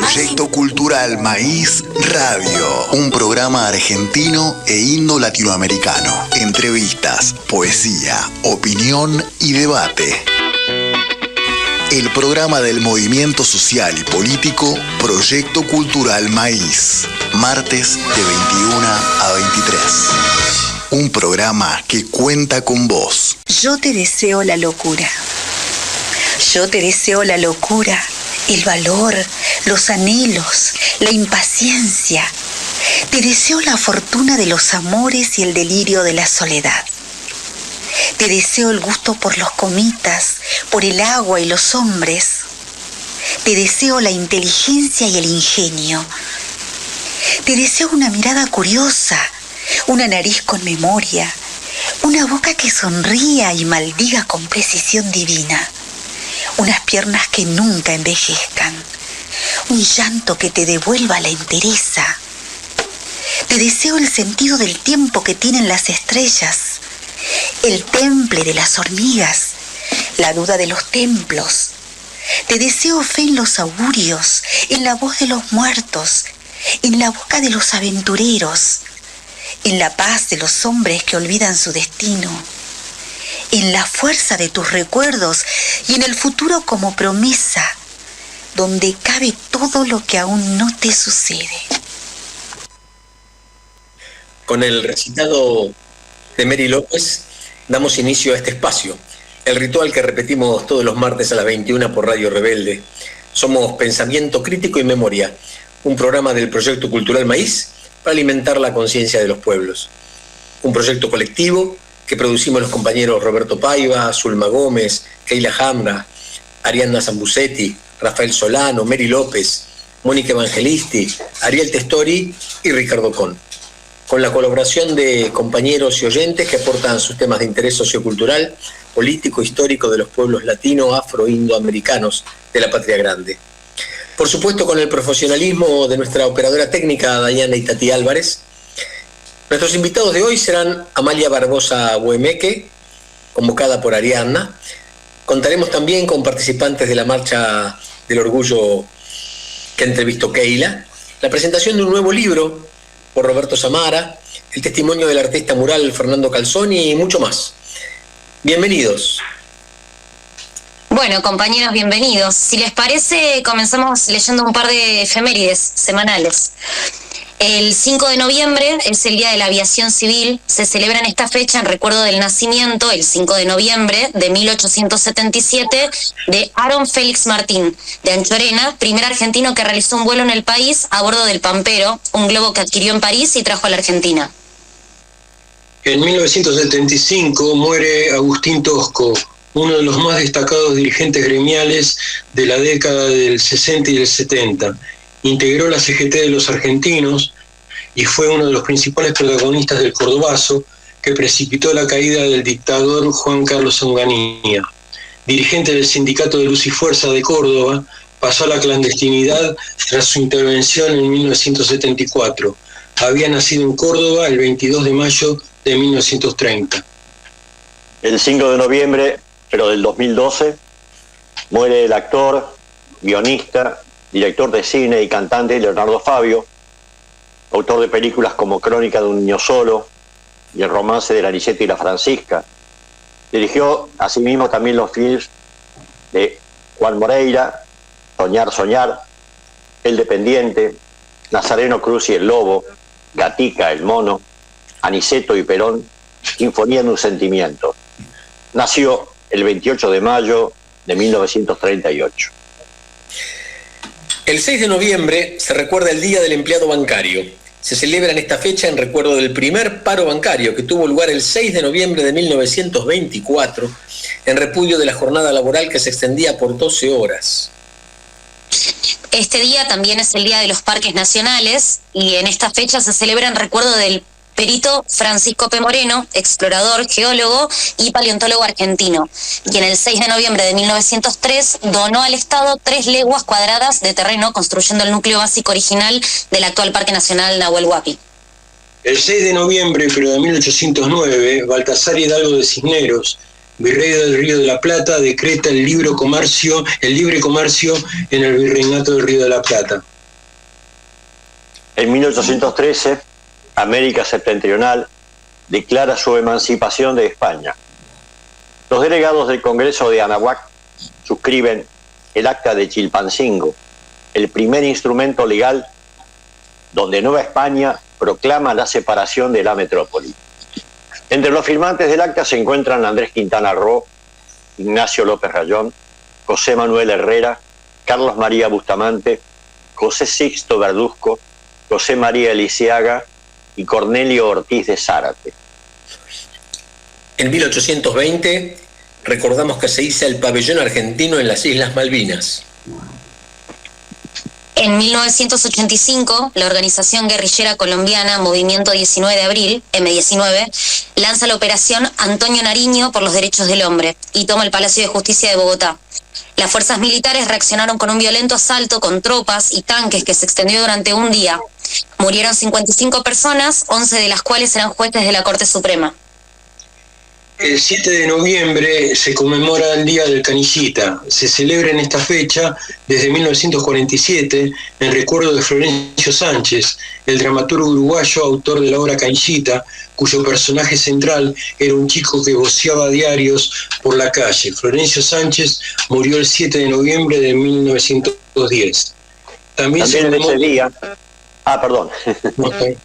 Proyecto Cultural Maíz Radio, un programa argentino e indo-latinoamericano. Entrevistas, poesía, opinión y debate. El programa del movimiento social y político Proyecto Cultural Maíz, martes de 21 a 23. Un programa que cuenta con vos. Yo te deseo la locura. Yo te deseo la locura, el valor, los anhelos, la impaciencia. Te deseo la fortuna de los amores y el delirio de la soledad. Te deseo el gusto por los comitas, por el agua y los hombres. Te deseo la inteligencia y el ingenio. Te deseo una mirada curiosa, una nariz con memoria, una boca que sonría y maldiga con precisión divina, unas piernas que nunca envejezcan, un llanto que te devuelva la entereza. Te deseo el sentido del tiempo que tienen las estrellas, el temple de las hormigas, la duda de los templos. Te deseo fe en los augurios, en la voz de los muertos, en la boca de los aventureros, en la paz de los hombres que olvidan su destino, en la fuerza de tus recuerdos y en el futuro como promesa, donde cabe todo lo que aún no te sucede. Con el recitado de Mary López damos inicio a este espacio, el ritual que repetimos todos los martes a las 21 por Radio Rebelde. Somos Pensamiento Crítico y Memoria, un programa del Proyecto Cultural Maíz para alimentar la conciencia de los pueblos. Un proyecto colectivo que producimos los compañeros Roberto Paiva, Zulma Gómez, Keila Hamra, Arianna Zambucetti, Rafael Solano, Mary López, Mónica Evangelisti, Ariel Testori y Ricardo Con. Con la colaboración de compañeros y oyentes que aportan sus temas de interés sociocultural, político, histórico de los pueblos latino, afro, indoamericanos de la Patria Grande. Por supuesto, con el profesionalismo de nuestra operadora técnica, Dayana Itati Álvarez. Nuestros invitados de hoy serán Amalia Barbosa Buemeque, convocada por Arianna. Contaremos también con participantes de la Marcha del Orgullo que entrevistó Keila, la presentación de un nuevo libro por Roberto Samara, el testimonio del artista mural Fernando Calzoni y mucho más. Bienvenidos. Bueno, compañeros, bienvenidos. Si les parece, comenzamos leyendo un par de efemérides semanales. El 5 de noviembre es el Día de la Aviación Civil. Se celebra en esta fecha en recuerdo del nacimiento, el 5 de noviembre de 1877, de Aaron Félix Martín, de Anchorena, primer argentino que realizó un vuelo en el país a bordo del Pampero, un globo que adquirió en París y trajo a la Argentina. En 1975 muere Agustín Tosco, uno de los más destacados dirigentes gremiales de la década del 60 y del 70. Integró la CGT de los argentinos y fue uno de los principales protagonistas del Cordobazo, que precipitó la caída del dictador Juan Carlos Onganía. Dirigente del Sindicato de Luz y Fuerza de Córdoba, pasó a la clandestinidad tras su intervención en 1974. Había nacido en Córdoba el 22 de mayo de 1930. El 5 de noviembre, pero del 2012, muere el actor, guionista, director de cine y cantante Leonardo Fabio, autor de películas como Crónica de un niño solo y El romance de la Aniceta y la Francisca. Dirigió asimismo también los films de Juan Moreira, Soñar, Soñar, El Dependiente, Nazareno Cruz y el Lobo, Gatica, el Mono, Aniceto y Perón, Sinfonía de un Sentimiento. Nació el 28 de mayo de 1938. El 6 de noviembre se recuerda el Día del Empleado Bancario. Se celebra en esta fecha en recuerdo del primer paro bancario que tuvo lugar el 6 de noviembre de 1924, en repudio de la jornada laboral que se extendía por 12 horas. Este día también es el Día de los Parques Nacionales y en esta fecha se celebra en recuerdo del perito Francisco P. Moreno, explorador, geólogo y paleontólogo argentino, quien el 6 de noviembre de 1903 donó al Estado 3 leguas cuadradas de terreno, construyendo el núcleo básico original del actual Parque Nacional Nahuel Huapi. El 6 de noviembre, pero de 1809, Baltasar Hidalgo de Cisneros, virrey del Río de la Plata, decreta el libre comercio en el virreinato del Río de la Plata. En 1813, América Septentrional declara su emancipación de España. Los delegados del Congreso de Anahuac suscriben el Acta de Chilpancingo, el primer instrumento legal donde Nueva España proclama la separación de la metrópoli. Entre los firmantes del acta se encuentran Andrés Quintana Roo, Ignacio López Rayón, José Manuel Herrera, Carlos María Bustamante, José Sixto Verduzco, José María Eliciaga y Cornelio Ortiz de Zárate. En 1820 recordamos que se hizo el pabellón argentino en las Islas Malvinas. En 1985, la organización guerrillera colombiana Movimiento 19 de Abril, M19, lanza la operación Antonio Nariño por los Derechos del Hombre y toma el Palacio de Justicia de Bogotá. Las fuerzas militares reaccionaron con un violento asalto con tropas y tanques que se extendió durante un día. Murieron 55 personas, 11 de las cuales eran jueces de la Corte Suprema. El 7 de noviembre se conmemora el Día del Canillita. Se celebra en esta fecha desde 1947 en recuerdo de Florencio Sánchez, el dramaturgo uruguayo, autor de la obra Canillita, cuyo personaje central era un chico que voceaba diarios por la calle. Florencio Sánchez murió el 7 de noviembre de 1910. También se conmemora ese día... perdón. Okay.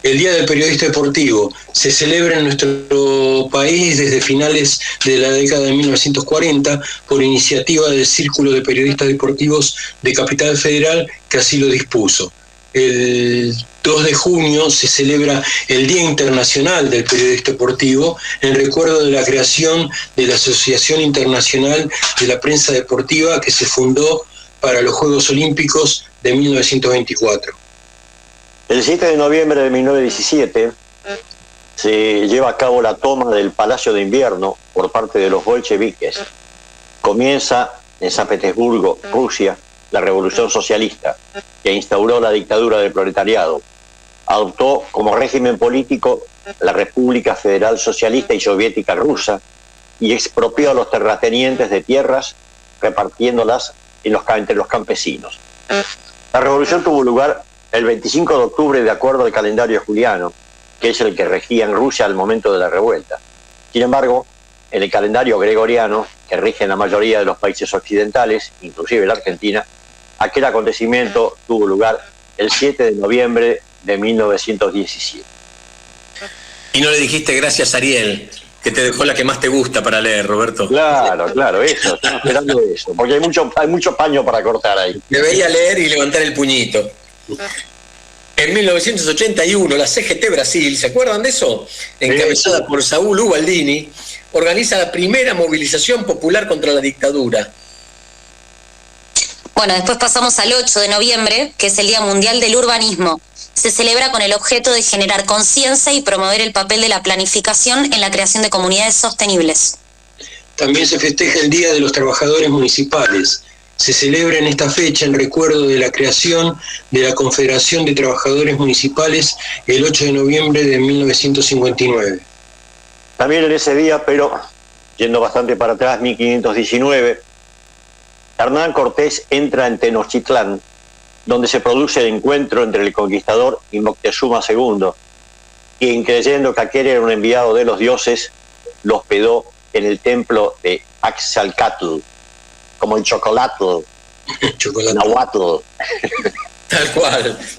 El Día del Periodista Deportivo se celebra en nuestro país desde finales de la década de 1940 por iniciativa del Círculo de Periodistas Deportivos de Capital Federal, que así lo dispuso. El 2 de junio se celebra el Día Internacional del Periodista Deportivo en recuerdo de la creación de la Asociación Internacional de la Prensa Deportiva, que se fundó para los Juegos Olímpicos de 1924. El 7 de noviembre de 1917 se lleva a cabo la toma del Palacio de Invierno por parte de los bolcheviques. Comienza en San Petersburgo, Rusia, la Revolución Socialista, que instauró la dictadura del proletariado. Adoptó como régimen político la República Federal Socialista y Soviética Rusa y expropió a los terratenientes de tierras, repartiéndolas entre los campesinos. La revolución tuvo lugar el 25 de octubre de acuerdo al calendario juliano, que es el que regía en Rusia al momento de la revuelta. Sin embargo, en el calendario gregoriano, que rige en la mayoría de los países occidentales, inclusive la Argentina, aquel acontecimiento tuvo lugar el 7 de noviembre de 1917. Y no le dijiste gracias, Ariel, que te dejó la que más te gusta para leer, Roberto. Claro, eso, estoy esperando eso, porque hay mucho paño para cortar ahí. Me veía leer y levantar el puñito. En 1981, la CGT Brasil, ¿se acuerdan de eso? Encabezada por Saúl Ubaldini, organiza la primera movilización popular contra la dictadura. Bueno, después pasamos al 8 de noviembre, que es el Día Mundial del Urbanismo. Se celebra con el objeto de generar conciencia y promover el papel de la planificación en la creación de comunidades sostenibles. También se festeja el Día de los Trabajadores Municipales. Se celebra en esta fecha en recuerdo de la creación de la Confederación de Trabajadores Municipales el 8 de noviembre de 1959. También en ese día, pero yendo bastante para atrás, 1519, Hernán Cortés entra en Tenochtitlán, donde se produce el encuentro entre el conquistador y Moctezuma II, quien, creyendo que aquel era un enviado de los dioses, lo hospedó en el templo de Axalcatl, como el chocolate, Nahuatl.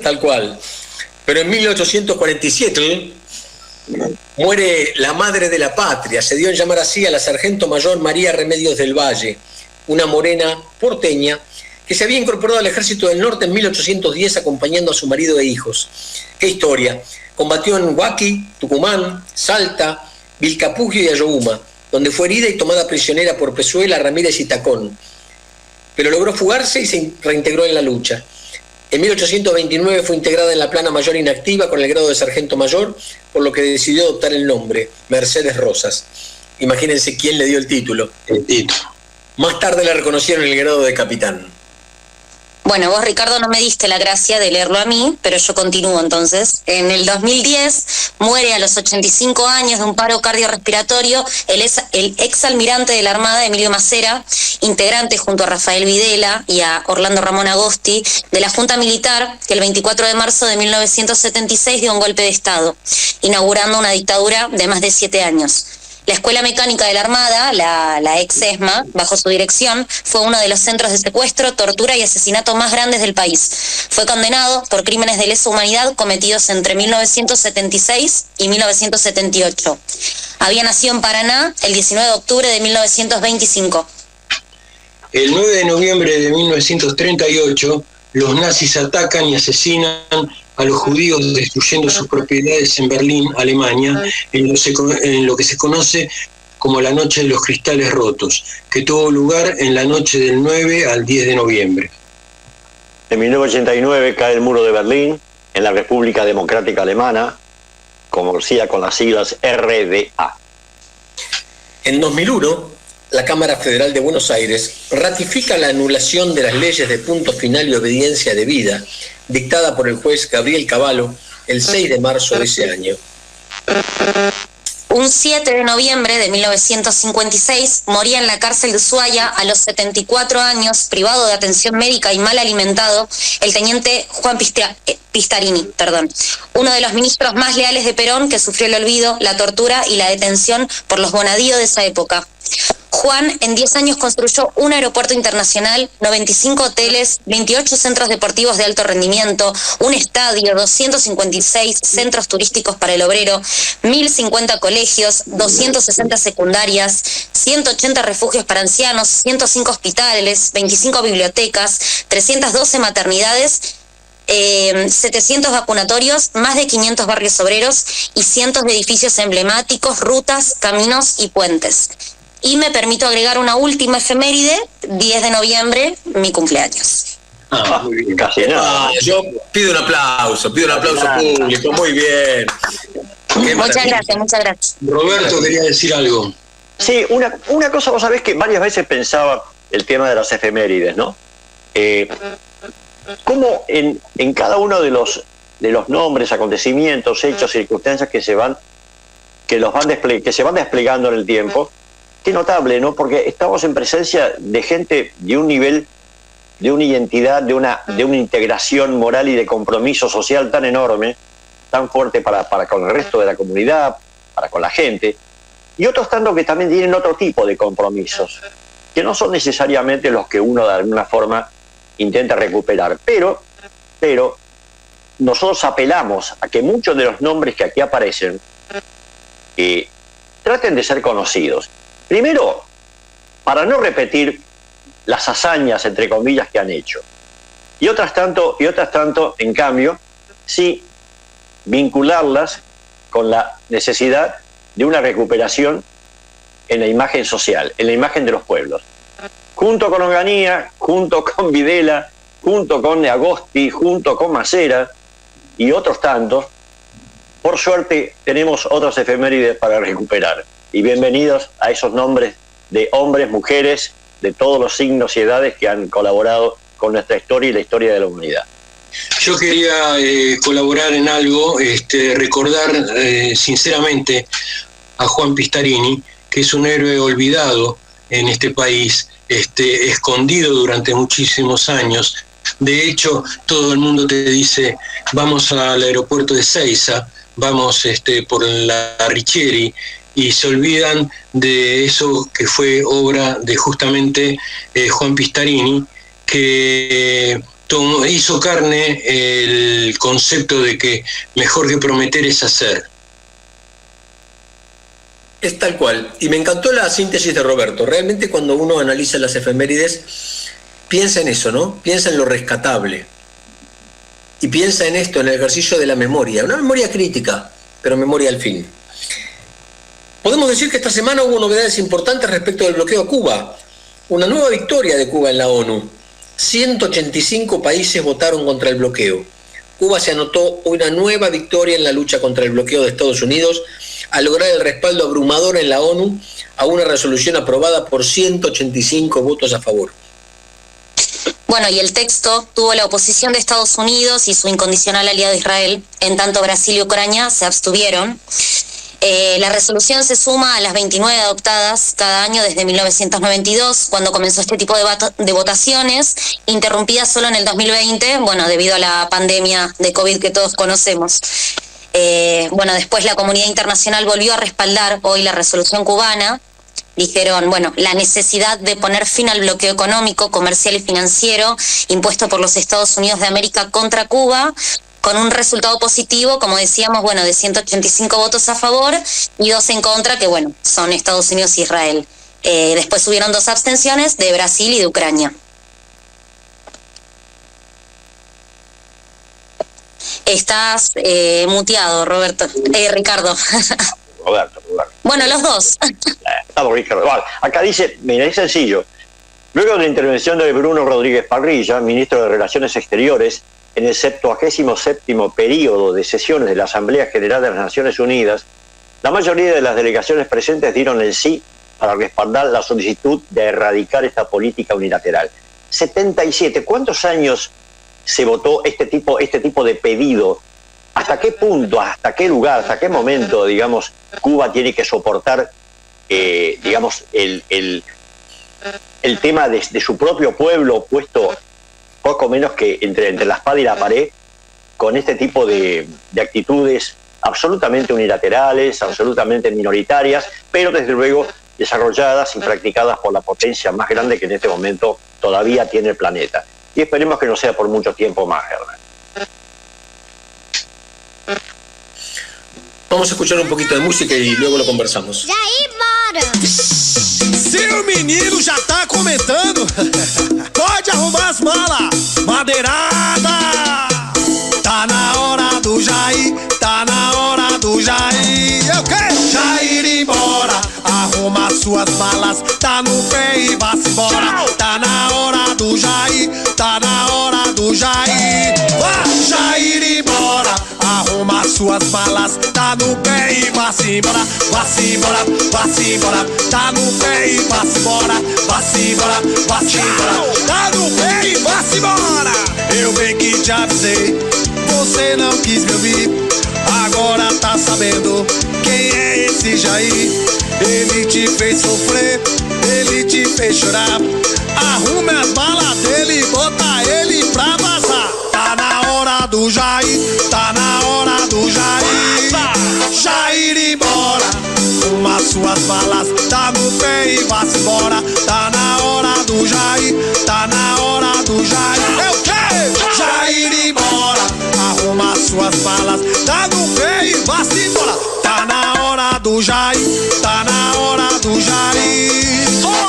Tal cual. Pero en 1847 muere la madre de la patria, se dio en llamar así a la sargento mayor María Remedios del Valle, una morena porteña que se había incorporado al Ejército del Norte en 1810 acompañando a su marido e hijos. ¿Qué historia? Combatió en Huaki, Tucumán, Salta, Vilcapugio y Ayohuma, donde fue herida y tomada prisionera por Pezuela, Ramírez y Tacón. Pero logró fugarse y se reintegró en la lucha. En 1829 fue integrada en la plana mayor inactiva con el grado de sargento mayor, por lo que decidió adoptar el nombre, Mercedes Rosas. Imagínense quién le dio el título. El título. Más tarde la reconocieron en el grado de capitán. Bueno, vos, Ricardo, no me diste la gracia de leerlo a mí, pero yo continúo entonces. En el 2010 muere a los 85 años de un paro cardiorrespiratorio el ex almirante de la Armada, Emilio Macera, integrante junto a Rafael Videla y a Orlando Ramón Agosti de la Junta Militar, que el 24 de marzo de 1976 dio un golpe de Estado, inaugurando una dictadura de más de 7 años. La Escuela Mecánica de la Armada, la ex ESMA, bajo su dirección, fue uno de los centros de secuestro, tortura y asesinato más grandes del país. Fue condenado por crímenes de lesa humanidad cometidos entre 1976 y 1978. Había nacido en Paraná el 19 de octubre de 1925. El 9 de noviembre de 1938, los nazis atacan y asesinan a los judíos destruyendo sus propiedades en Berlín, Alemania, en lo que se conoce como la Noche de los Cristales Rotos, que tuvo lugar en la noche del 9 al 10 de noviembre. En 1989 cae el muro de Berlín en la República Democrática Alemana, conocida con las siglas RDA. En 2001, la Cámara Federal de Buenos Aires ratifica la anulación de las leyes de punto final y obediencia debida dictada por el juez Gabriel Cavallo el 6 de marzo de ese año. Un 7 de noviembre de 1956 moría en la cárcel de Ushuaia a los 74 años, privado de atención médica y mal alimentado, el teniente Juan Pistarini, uno de los ministros más leales de Perón, que sufrió el olvido, la tortura y la detención por los bonadíos de esa época. Juan en 10 años construyó un aeropuerto internacional, 95 hoteles, 28 centros deportivos de alto rendimiento, un estadio, 256 centros turísticos para el obrero, 1.050 colegios, 260 secundarias, 180 refugios para ancianos, 105 hospitales, 25 bibliotecas, 312 maternidades, 700 vacunatorios, más de 500 barrios obreros y cientos de edificios emblemáticos, rutas, caminos y puentes. Y me permito agregar una última efeméride, 10 de noviembre, mi cumpleaños. Muy bien, casi nada. Yo pido un aplauso público, muy bien. Muchas gracias. Roberto quería decir algo. Sí, una cosa, vos sabés que varias veces pensaba el tema de las efemérides, ¿no? Cómo en cada uno de los nombres, acontecimientos, hechos, circunstancias que se van desplegando en el tiempo. Qué notable, ¿no? Porque estamos en presencia de gente de un nivel, de una identidad, de una integración moral y de compromiso social tan enorme, tan fuerte para con el resto de la comunidad, para con la gente, y otros tanto que también tienen otro tipo de compromisos, que no son necesariamente los que uno de alguna forma intenta recuperar. Pero nosotros apelamos a que muchos de los nombres que aquí aparecen traten de ser conocidos. Primero, para no repetir las hazañas, entre comillas, que han hecho. Y otras tanto, en cambio, sí vincularlas con la necesidad de una recuperación en la imagen social, en la imagen de los pueblos. Junto con Onganía, junto con Videla, junto con Agosti, junto con Macera y otros tantos, por suerte tenemos otras efemérides para recuperar. Y bienvenidos a esos nombres de hombres, mujeres, de todos los signos y edades que han colaborado con nuestra historia y la historia de la humanidad. Yo quería colaborar en algo, recordar sinceramente a Juan Pistarini, que es un héroe olvidado en este país, escondido durante muchísimos años. De hecho, todo el mundo te dice, vamos al aeropuerto de Seiza, vamos por la Richieri, y se olvidan de eso que fue obra de justamente Juan Pistarini, que hizo carne el concepto de que mejor que prometer es hacer. Es tal cual. Y me encantó la síntesis de Roberto. Realmente cuando uno analiza las efemérides, piensa en eso, ¿no? Piensa en lo rescatable. Y piensa en esto, en el ejercicio de la memoria. Una memoria crítica, pero memoria al fin. Podemos decir que esta semana hubo novedades importantes respecto del bloqueo a Cuba. Una nueva victoria de Cuba en la ONU. 185 países votaron contra el bloqueo. Cuba se anotó una nueva victoria en la lucha contra el bloqueo de Estados Unidos al lograr el respaldo abrumador en la ONU a una resolución aprobada por 185 votos a favor. Bueno, y el texto tuvo la oposición de Estados Unidos y su incondicional aliado Israel, en tanto Brasil y Ucrania se abstuvieron. La resolución se suma a las 29 adoptadas cada año desde 1992, cuando comenzó este tipo de votaciones, interrumpidas solo en el 2020, bueno, debido a la pandemia de COVID que todos conocemos. Bueno, después la comunidad internacional volvió a respaldar hoy la resolución cubana. Dijeron, bueno, la necesidad de poner fin al bloqueo económico, comercial y financiero impuesto por los Estados Unidos de América contra Cuba, con un resultado positivo, como decíamos, bueno, de 185 votos a favor y 2 en contra, que bueno, son Estados Unidos e Israel. Después hubieron 2 abstenciones de Brasil y de Ucrania. Estás muteado, Ricardo. Roberto. Bueno, los dos. Estamos, Ricardo. Vale. Acá dice, mira, es sencillo. Luego de la intervención de Bruno Rodríguez Parrilla, ministro de Relaciones Exteriores, en el 77º período de sesiones de la Asamblea General de las Naciones Unidas, la mayoría de las delegaciones presentes dieron el sí para respaldar la solicitud de erradicar esta política unilateral. 77. ¿Cuántos años se votó este tipo de pedido? ¿Hasta qué punto, hasta qué lugar, hasta qué momento, digamos, Cuba tiene que soportar, digamos, el tema de su propio pueblo puesto poco menos que entre la espada y la pared, con este tipo de actitudes absolutamente unilaterales, absolutamente minoritarias, pero desde luego desarrolladas y practicadas por la potencia más grande que en este momento todavía tiene el planeta? Y esperemos que no sea por mucho tiempo más, Hernán. Vamos a escuchar un poquito de música y luego lo conversamos. Seu menino já tá comentando, pode arrumar as malas, madeirada. Tá na hora do Jair, tá na hora do Jair. Eu quero Jair ir embora, arruma suas malas, tá no pé e vá-se embora. Tá na hora do Jair, tá na hora do Jair. Vá, Jair ir embora, arruma suas malas, tá no pé e vá-se embora. Vá-se embora, vá-se embora, tá no pé e vá-se embora. Vá-se embora, vá-se embora, tá no pé e vá-se embora. Eu bem que te avisei, você não quis me ouvir. Agora tá sabendo quem é esse Jair. Ele te fez sofrer, ele te fez chorar. Arrume as malas dele e bota ele pra vazar. Tá na hora do Jair, tá na hora do Jair. Jair ir embora, arruma suas malas, tá no pé e vá-se embora. Tá na hora do Jair, tá na hora do Jair. É o quê? Jair ir embora, arruma suas malas, tá no pé e vá-se embora. Tá na hora do Jair, tá na hora do Jair.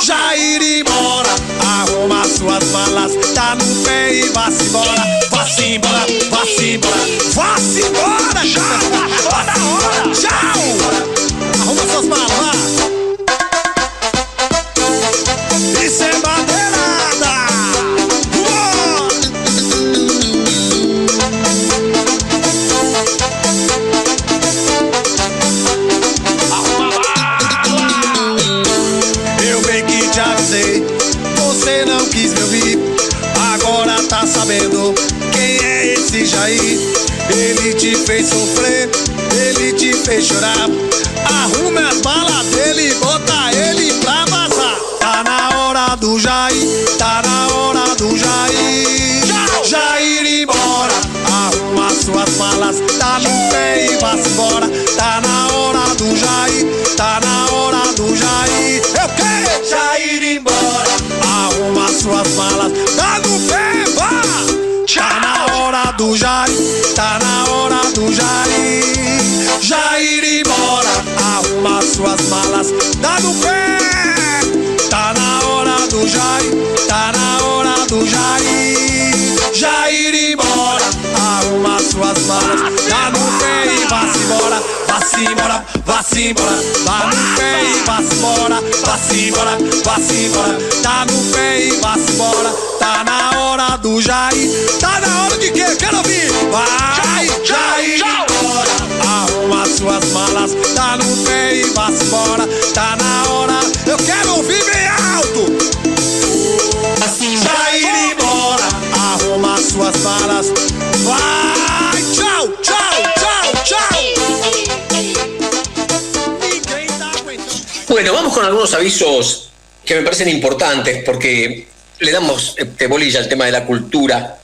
Jair ir embora, arruma suas malas, tá no pé e vá-se embora. Vá-se embora, vá-se embora, vá-se embora, tchau. Vá-se embora, tchau. Arruma suas malas, vá. Isso é madeirada. Eu bem que te avisei, você não quis me ouvir. Agora tá sabendo quem é esse Jair. Ele te fez sofrer, ele te fez chorar. Arrume as malas dele e bota ele pra vazar. Tá na hora do Jair, tá na hora do Jair. Jair ir embora, arruma suas malas, tá no pé e vá-se embora. Tá na hora do Jair, tá na hora do Jair. Eu quero Jair ir embora, arruma suas malas, tá no pé e vá. Tá na hora do Jair, tá na hora do Jair. Jair ir embora, arruma suas malas, tá no pé. Tá na hora do Jair, tá na hora do Jair. Jair ir embora, arruma suas malas, tá no pé e vá-se embora. Vá-se embora, vá-se embora, tá no pé e vá-se embora. Vá-se embora, vá-se embora, tá no pé e vá-se embora. Tá na hora do Jair, tá na hora de quê? Quero ouvir. Vai, Jair embora, arruma suas malas, tá no pé e vá-se embora. Tá na hora, eu quero ouvir bem alto. Jair embora. as malas. Vai, tchau, tchau, tchau, tchau. Ninguém tá aguentando. Bueno, vamos con algunos avisos que me parecen importantes porque le damos bolilla al tema de la cultura.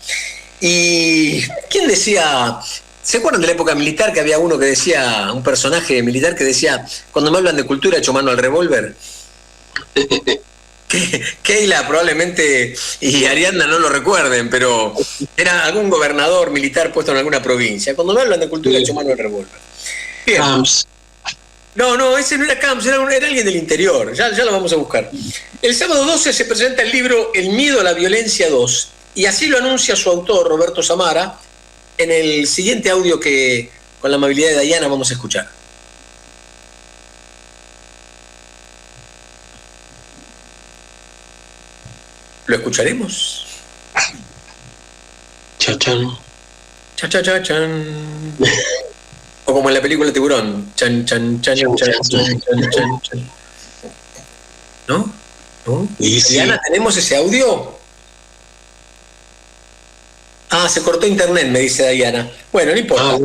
Y ¿quién decía? ¿Se acuerdan de la época militar que había uno que decía, un personaje militar que decía, cuando me hablan de cultura echo mano al revólver? Keila probablemente y Ariadna no lo recuerden, pero era algún gobernador militar puesto en alguna provincia. Cuando me hablan de cultura echo mano al revólver. Bien. Camps. No, ese no era Camps, era alguien del interior, ya lo vamos a buscar. El sábado 12 se presenta el libro El miedo a la violencia 2, y así lo anuncia su autor, Roberto Samara, en el siguiente audio que, con la amabilidad de Dayana, vamos a escuchar. ¿Lo escucharemos? Chachán. Cha-cha-cha-chan. O como en la película Tiburón. Chan, chan, chan, chan, chan, chan, chan, chan. ¿No? Y sí. Diana, ¿tenemos ese audio? Ah, se cortó internet, me dice Dayana. Bueno, no importa.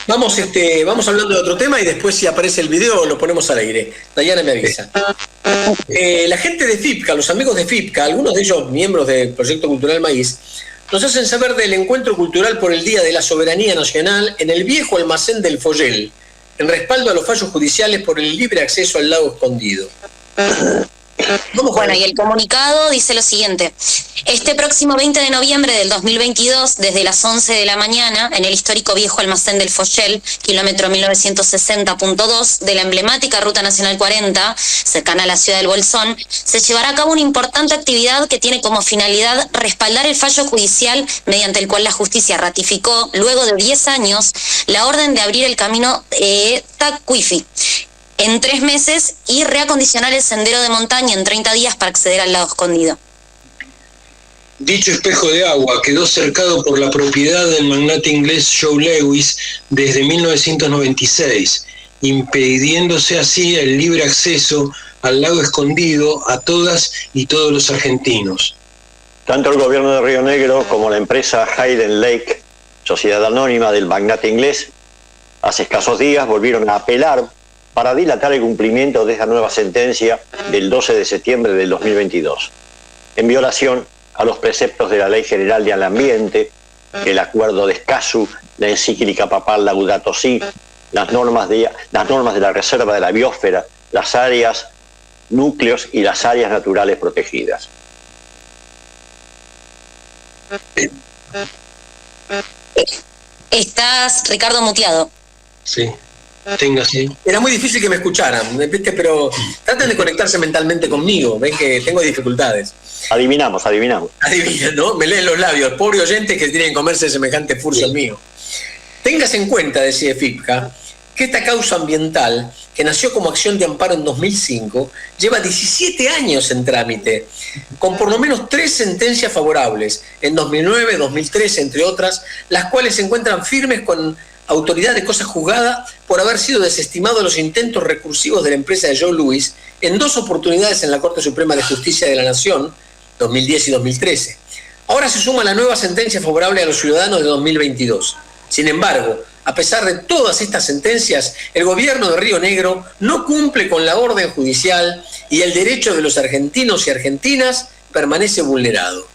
Vamos hablando de otro tema y después si aparece el video lo ponemos al aire. Dayana me avisa. La gente de FIPCA, los amigos de FIPCA, algunos de ellos miembros del Proyecto Cultural Maíz, nos hacen saber del encuentro cultural por el Día de la Soberanía Nacional en el viejo almacén del Follel, en respaldo a los fallos judiciales por el libre acceso al lago escondido. Bueno, y el comunicado dice lo siguiente. Este próximo 20 de noviembre del 2022, desde las 11 de la mañana, en el histórico viejo almacén del Follel, kilómetro 1960.2 de la emblemática Ruta Nacional 40, cercana a la ciudad del Bolsón, se llevará a cabo una importante actividad que tiene como finalidad respaldar el fallo judicial mediante el cual la justicia ratificó, luego de 10 años, la orden de abrir el camino Tacuifi en 3 meses y reacondicionar el sendero de montaña en 30 días para acceder al lago escondido. Dicho espejo de agua quedó cercado por la propiedad del magnate inglés Joe Lewis desde 1996, impidiéndose así el libre acceso al lago escondido a todas y todos los argentinos. Tanto el gobierno de Río Negro como la empresa Hayden Lake, sociedad anónima del magnate inglés, hace escasos días volvieron a apelar para dilatar el cumplimiento de esta nueva sentencia del 12 de septiembre del 2022, en violación a los preceptos de la Ley General del Ambiente, el Acuerdo de Escazú, la encíclica papal Laudato Si, las normas de la Reserva de la Biosfera, las áreas núcleos y las áreas naturales protegidas. Estás, Ricardo, muteado. Sí. Tenga, sí. Era muy difícil que me escucharan, ¿viste? Pero traten de conectarse mentalmente conmigo, ven que tengo dificultades. Adivinamos. Adivinan, ¿no? Me leen los labios, pobre oyentes que tienen que comerse semejante furcio al mío. Téngase en cuenta, decía FIPCA, que esta causa ambiental, que nació como acción de amparo en 2005, lleva 17 años en trámite, con por lo menos 3 sentencias favorables, en 2009, 2013, entre otras, las cuales se encuentran firmes con autoridad de cosa juzgada por haber sido desestimados los intentos recursivos de la empresa de Joe Lewis en 2 oportunidades en la Corte Suprema de Justicia de la Nación, 2010 y 2013. Ahora se suma la nueva sentencia favorable a los ciudadanos de 2022. Sin embargo, a pesar de todas estas sentencias, el gobierno de Río Negro no cumple con la orden judicial y el derecho de los argentinos y argentinas permanece vulnerado.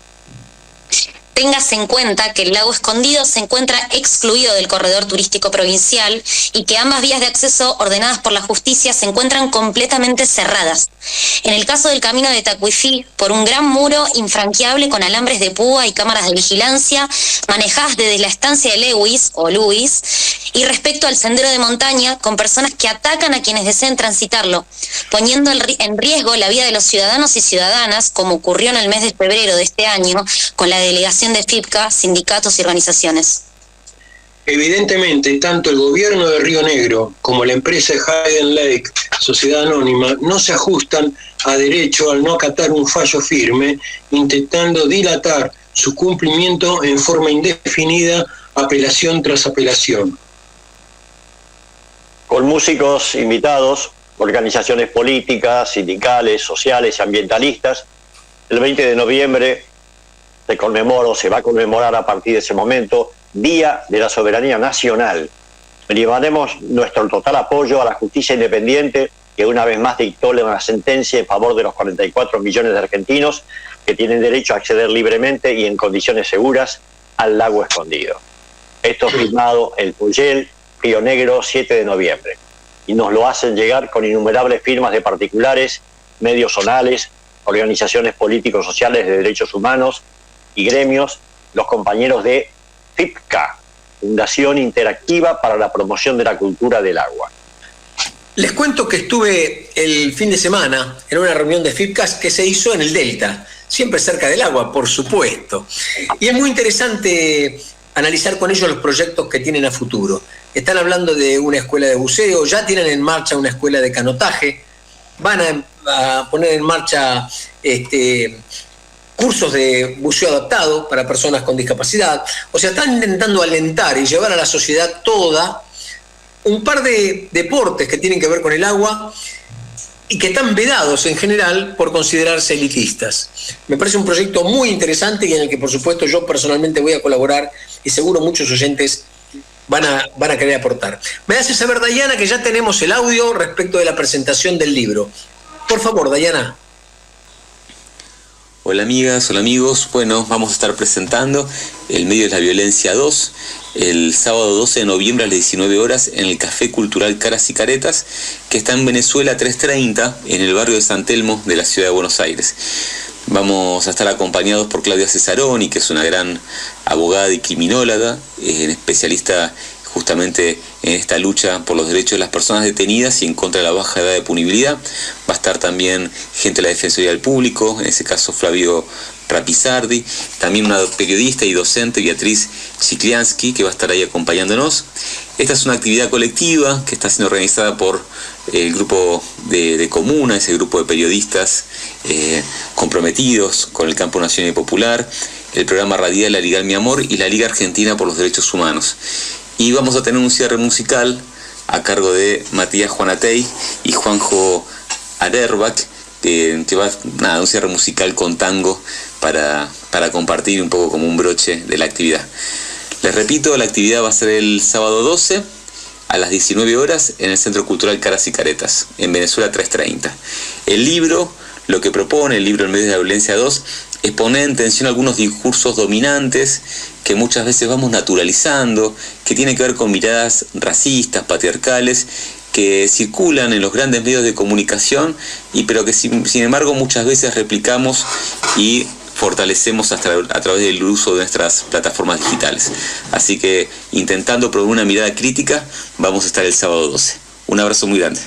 Téngase en cuenta que el lago escondido se encuentra excluido del corredor turístico provincial y que ambas vías de acceso ordenadas por la justicia se encuentran completamente cerradas. En el caso del camino de Tacuifí, por un gran muro infranqueable con alambres de púa y cámaras de vigilancia manejadas desde la estancia de Lewis o Luis, y respecto al sendero de montaña con personas que atacan a quienes deseen transitarlo, poniendo en riesgo la vida de los ciudadanos y ciudadanas, como ocurrió en el mes de febrero de este año con la delegación de FIPCA, sindicatos y organizaciones. Evidentemente, tanto el gobierno de Río Negro como la empresa Hayden Lake, sociedad anónima, no se ajustan a derecho al no acatar un fallo firme, intentando dilatar su cumplimiento en forma indefinida, apelación tras apelación. Con músicos invitados, organizaciones políticas, sindicales, sociales y ambientalistas, el 20 de noviembre se va a conmemorar a partir de ese momento, Día de la Soberanía Nacional. Llevaremos nuestro total apoyo a la justicia independiente, que una vez más dictó una sentencia en favor de los 44 millones de argentinos que tienen derecho a acceder libremente y en condiciones seguras al lago escondido. Esto firmado el Puyel, Río Negro, 7 de noviembre. Y nos lo hacen llegar con innumerables firmas de particulares, medios zonales, organizaciones políticos sociales de derechos humanos y gremios, los compañeros de FIPCA, Fundación Interactiva para la Promoción de la Cultura del Agua. Les cuento que estuve el fin de semana en una reunión de FIPCAS que se hizo en el Delta, siempre cerca del agua, por supuesto. Y es muy interesante analizar con ellos los proyectos que tienen a futuro. Están hablando de una escuela de buceo, ya tienen en marcha una escuela de canotaje, van a poner en marcha cursos de buceo adaptado para personas con discapacidad. O sea, están intentando alentar y llevar a la sociedad toda un par de deportes que tienen que ver con el agua y que están vedados en general por considerarse elitistas. Me parece un proyecto muy interesante y en el que, por supuesto, yo personalmente voy a colaborar y seguro muchos oyentes van a querer aportar. Me hace saber, Dayana, que ya tenemos el audio respecto de la presentación del libro. Por favor, Dayana. Hola amigas, hola amigos. Bueno, vamos a estar presentando El medio de la violencia 2 el sábado 12 de noviembre a las 19 horas en el Café Cultural Caras y Caretas, que está en Venezuela 330, en el barrio de San Telmo de la ciudad de Buenos Aires. Vamos a estar acompañados por Claudia Cesaroni, que es una gran abogada y criminóloga, especialista justamente en esta lucha por los derechos de las personas detenidas y en contra de la baja edad de punibilidad. Va a estar también gente de la Defensoría del Público, en ese caso Flavio Rapizardi, también una periodista y docente, Beatriz Chikliansky, que va a estar ahí acompañándonos. Esta es una actividad colectiva que está siendo organizada por el grupo de Comuna, ese grupo de periodistas comprometidos con el campo nacional y popular, el programa radial La Liga Mi Amor y la Liga Argentina por los Derechos Humanos. Y vamos a tener un cierre musical a cargo de Matías Juanatey y Juanjo Arerbach, que va un cierre musical con tango para compartir un poco como un broche de la actividad. Les repito, la actividad va a ser el sábado 12 a las 19 horas en el Centro Cultural Caras y Caretas, en Venezuela 330. El libro, lo que propone el libro El medio de la violencia 2, es poner en tensión algunos discursos dominantes que muchas veces vamos naturalizando, que tienen que ver con miradas racistas, patriarcales, que circulan en los grandes medios de comunicación, pero que sin embargo muchas veces replicamos y fortalecemos a través del uso de nuestras plataformas digitales. Así que, intentando promover una mirada crítica, vamos a estar el sábado 12. Un abrazo muy grande.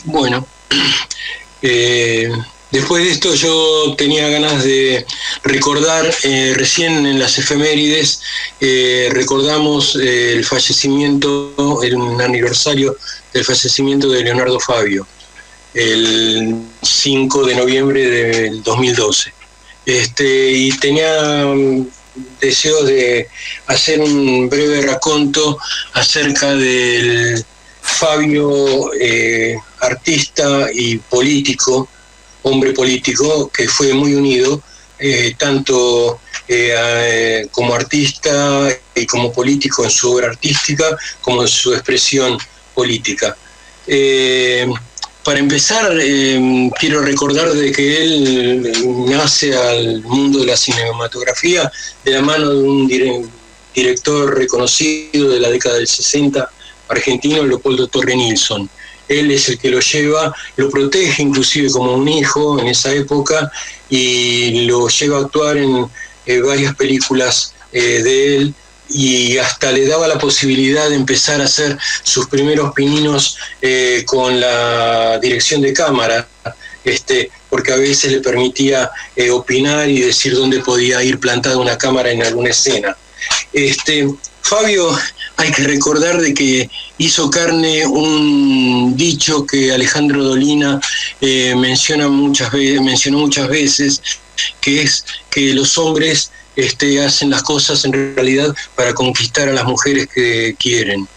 Bueno, después de esto yo tenía ganas de recordar, recién en las efemérides recordamos el aniversario del fallecimiento de Leonardo Fabio, el 5 de noviembre del 2012. Y tenía deseo de hacer un breve raconto acerca del Fabio, artista y político, hombre político, que fue muy unido, tanto como artista y como político en su obra artística, como en su expresión política. Para empezar, quiero recordar de que él nace al mundo de la cinematografía de la mano de un director reconocido de la década del 60, argentino, Leopoldo Torre Nilsson. Él es el que lo lleva, lo protege inclusive como un hijo en esa época y lo lleva a actuar en varias películas de él, y hasta le daba la posibilidad de empezar a hacer sus primeros pininos con la dirección de cámara, porque a veces le permitía opinar y decir dónde podía ir plantada una cámara en alguna escena. Fabio, hay que recordar de que hizo carne un dicho que Alejandro Dolina mencionó muchas veces, que es que los hombres hacen las cosas en realidad para conquistar a las mujeres que quieren.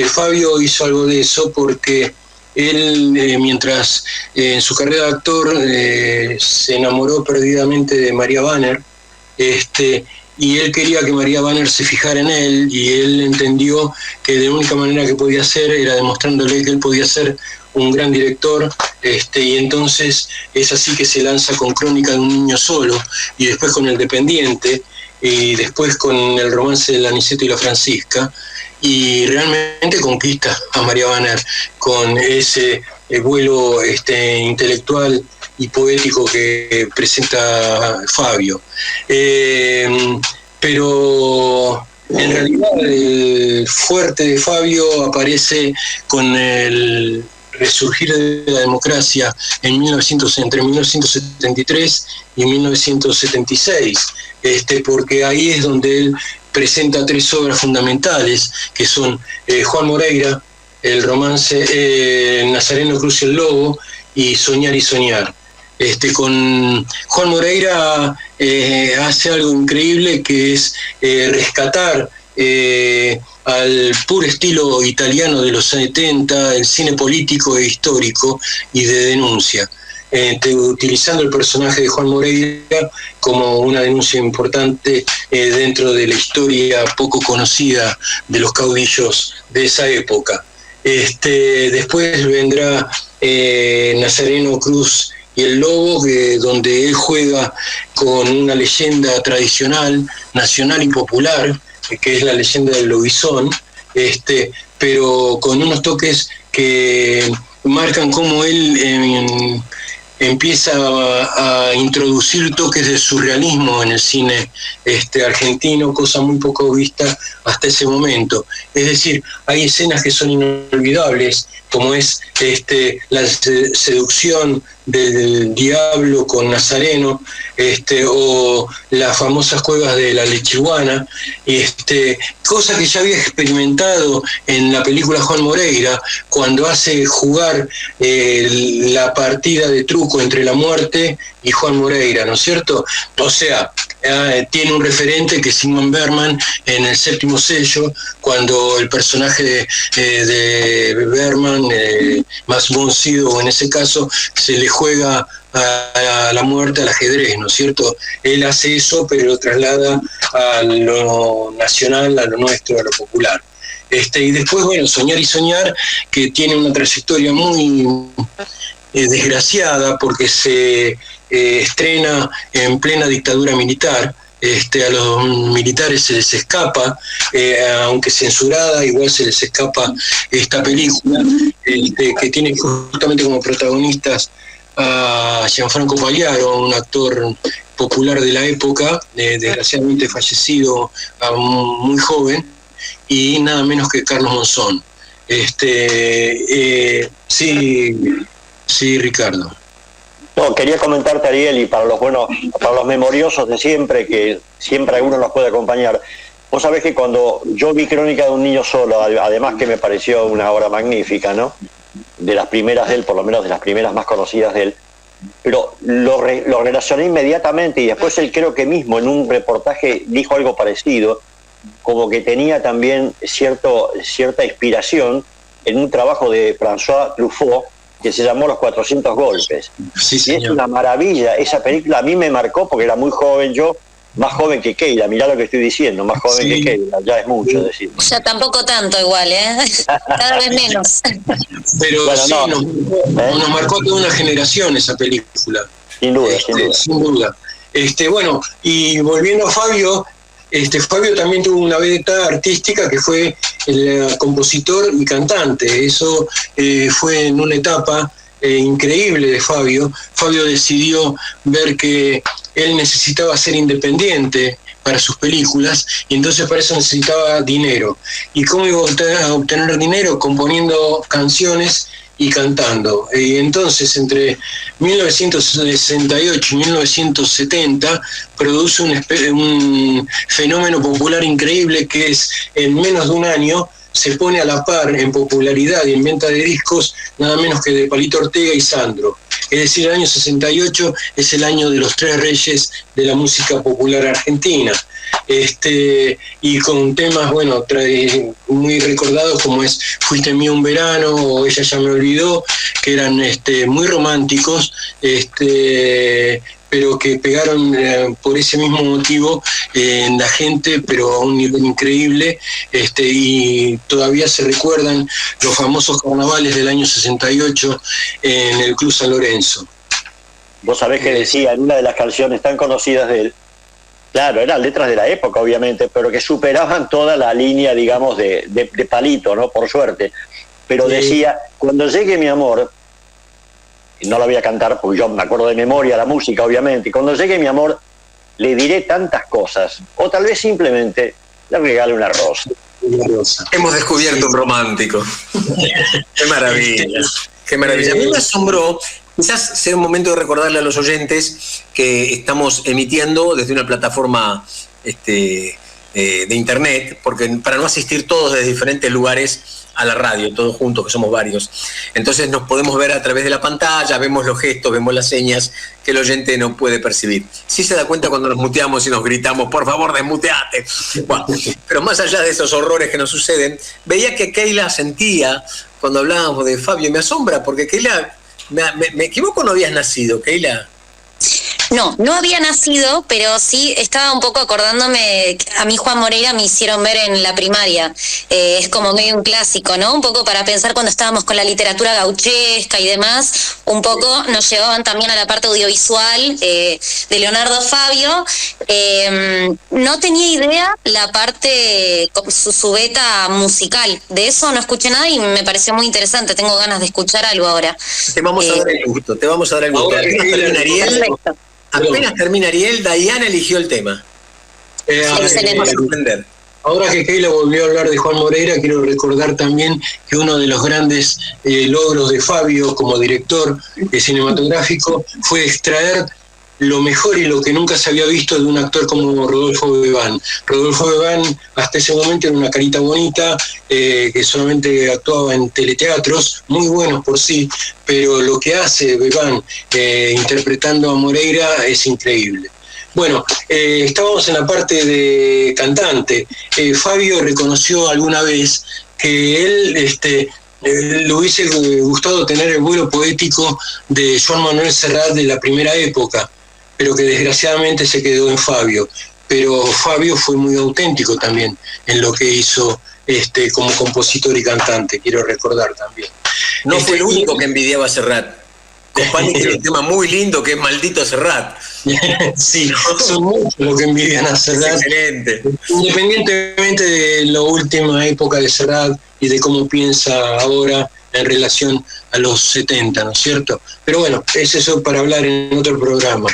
Fabio hizo algo de eso porque él, mientras en su carrera de actor se enamoró perdidamente de María Banner, y él quería que María Banner se fijara en él, y él entendió que de la única manera que podía hacer era demostrándole que él podía ser un gran director, y entonces es así que se lanza con Crónica de un niño solo, y después con El Dependiente, y después con el romance del Aniceto y la Francisca, y realmente conquista a María Banner con ese vuelo intelectual y poético que presenta Fabio. Pero en realidad el fuerte de Fabio aparece con el resurgir de la democracia entre 1973 y 1976, porque ahí es donde él presenta 3 obras fundamentales, que son Juan Moreira, el romance Nazareno Cruz y el Lobo, y Soñar y Soñar. Con Juan Moreira hace algo increíble, que es rescatar al puro estilo italiano de los 70, el cine político e histórico y de denuncia, utilizando el personaje de Juan Moreira como una denuncia importante dentro de la historia poco conocida de los caudillos de esa época. Después vendrá Nazareno Cruz y el Lobo, donde él juega con una leyenda tradicional, nacional y popular, que es la leyenda del lobizón, pero con unos toques que marcan cómo él empieza a introducir toques de surrealismo en el cine argentino, cosa muy poco vista hasta ese momento. Es decir, hay escenas que son inolvidables, como es la seducción del diablo con Nazareno, o las famosas cuevas de la Lechiguana, cosa que ya había experimentado en la película Juan Moreira, cuando hace jugar la partida de truco entre la muerte y Juan Moreira, ¿no es cierto? O sea, tiene un referente que es Ingmar Bergman en El Séptimo Sello, cuando el personaje de Bergman, Max von Sydow en ese caso, se le juega a la muerte al ajedrez, ¿no es cierto? Él hace eso, pero lo traslada a lo nacional, a lo nuestro, a lo popular. Y después, bueno, Soñar y Soñar, que tiene una trayectoria muy desgraciada, porque se estrena en plena dictadura militar. A los militares se les escapa, aunque censurada, igual se les escapa esta película, que tiene justamente como protagonistas a Gianfranco Pagliaro, un actor popular de la época, desgraciadamente fallecido muy joven, y nada menos que Carlos Monzón. Sí, Ricardo. No, quería comentarte, Ariel, y para los memoriosos de siempre, que siempre alguno nos puede acompañar. Vos sabés que cuando yo vi Crónica de un niño solo, además que me pareció una obra magnífica, ¿no? De las primeras de él, por lo menos de las primeras más conocidas de él, pero lo relacioné inmediatamente, y después él creo que mismo en un reportaje dijo algo parecido, como que tenía también cierta inspiración en un trabajo de François Truffaut que se llamó Los 400 golpes. Sí, y es una maravilla, esa película a mí me marcó porque era muy joven yo, más joven que Keila, mirá lo que estoy diciendo, más joven que Keila, ya es mucho decir. Ya tampoco tanto igual, cada vez menos. Pero bueno, sí, nos marcó toda una generación esa película. Sin duda. Sin duda. Bueno, y volviendo a Fabio, Fabio también tuvo una beta artística que fue el compositor y cantante. Eso fue en una etapa increíble de Fabio. Fabio decidió ver que él necesitaba ser independiente para sus películas, y entonces para eso necesitaba dinero. ¿Y cómo iba a obtener dinero? Componiendo canciones y cantando. Y entonces entre 1968 y 1970 produce un fenómeno popular increíble, que es, en menos de un año se pone a la par en popularidad y en venta de discos nada menos que de Palito Ortega y Sandro. Es decir, el año 68 es el año de los tres reyes de la música popular argentina. Y con temas, bueno, muy recordados como es Fuiste mío un verano o Ella ya me olvidó, que eran muy románticos, pero que pegaron por ese mismo motivo en la gente, pero a un nivel increíble, y todavía se recuerdan los famosos carnavales del año 68 en el Club San Lorenzo. Vos sabés que decía en una de las canciones tan conocidas de él, claro, eran letras de la época, obviamente, pero que superaban toda la línea, digamos, de palito, ¿no? Por suerte. Pero sí. Decía, cuando llegue mi amor, y no la voy a cantar porque yo me acuerdo de memoria la música, obviamente, y cuando llegue mi amor, le diré tantas cosas, o tal vez simplemente le regale una rosa. Hemos descubierto un romántico. Qué maravilla. Qué maravilla. A mí me asombró. Quizás sea un momento de recordarle a los oyentes que estamos emitiendo desde una plataforma de internet, porque para no asistir todos desde diferentes lugares a la radio, todos juntos, que somos varios. Entonces nos podemos ver a través de la pantalla, vemos los gestos, vemos las señas que el oyente no puede percibir. Sí se da cuenta cuando nos muteamos y nos gritamos, por favor, desmuteate. Bueno, pero más allá de esos horrores que nos suceden, veía que Keila sentía, cuando hablábamos de Fabio, me asombra, porque Keila... ¿Me equivoco o no habías nacido, Keila? No había nacido, pero sí estaba un poco acordándome, a mí Juan Moreira me hicieron ver en la primaria, es como medio un clásico, ¿no? Un poco para pensar cuando estábamos con la literatura gauchesca y demás, un poco nos llevaban también a la parte audiovisual de Leonardo Fabio. No tenía idea la parte, su beta musical, de eso no escuché nada y me pareció muy interesante, tengo ganas de escuchar algo ahora. Te vamos a dar el gusto, Apenas termina Ariel, Dayana eligió el tema. Ahora que Keila volvió a hablar de Juan Moreira, quiero recordar también que uno de los grandes logros de Fabio como director cinematográfico fue extraer lo mejor y lo que nunca se había visto de un actor como Rodolfo Bebán. Rodolfo Bebán hasta ese momento era una carita bonita, que solamente actuaba en teleteatros, muy buenos por sí, pero lo que hace Bebán interpretando a Moreira es increíble. Bueno, estábamos en la parte de cantante. Fabio reconoció alguna vez que él... le hubiese gustado tener el vuelo poético de Joan Manuel Serrat de la primera época, pero que desgraciadamente se quedó en Fabio. Pero Fabio fue muy auténtico también en lo que hizo como compositor y cantante, quiero recordar también. No fue el único que envidiaba a Serrat. Company tiene un tema muy lindo que es Maldito Serrat. Sí, son muchos los que envidian a Serrat. Es excelente. Independientemente de la última época de Serrat y de cómo piensa ahora en relación a los 70, ¿no es cierto? Pero bueno, es eso para hablar en otro programa.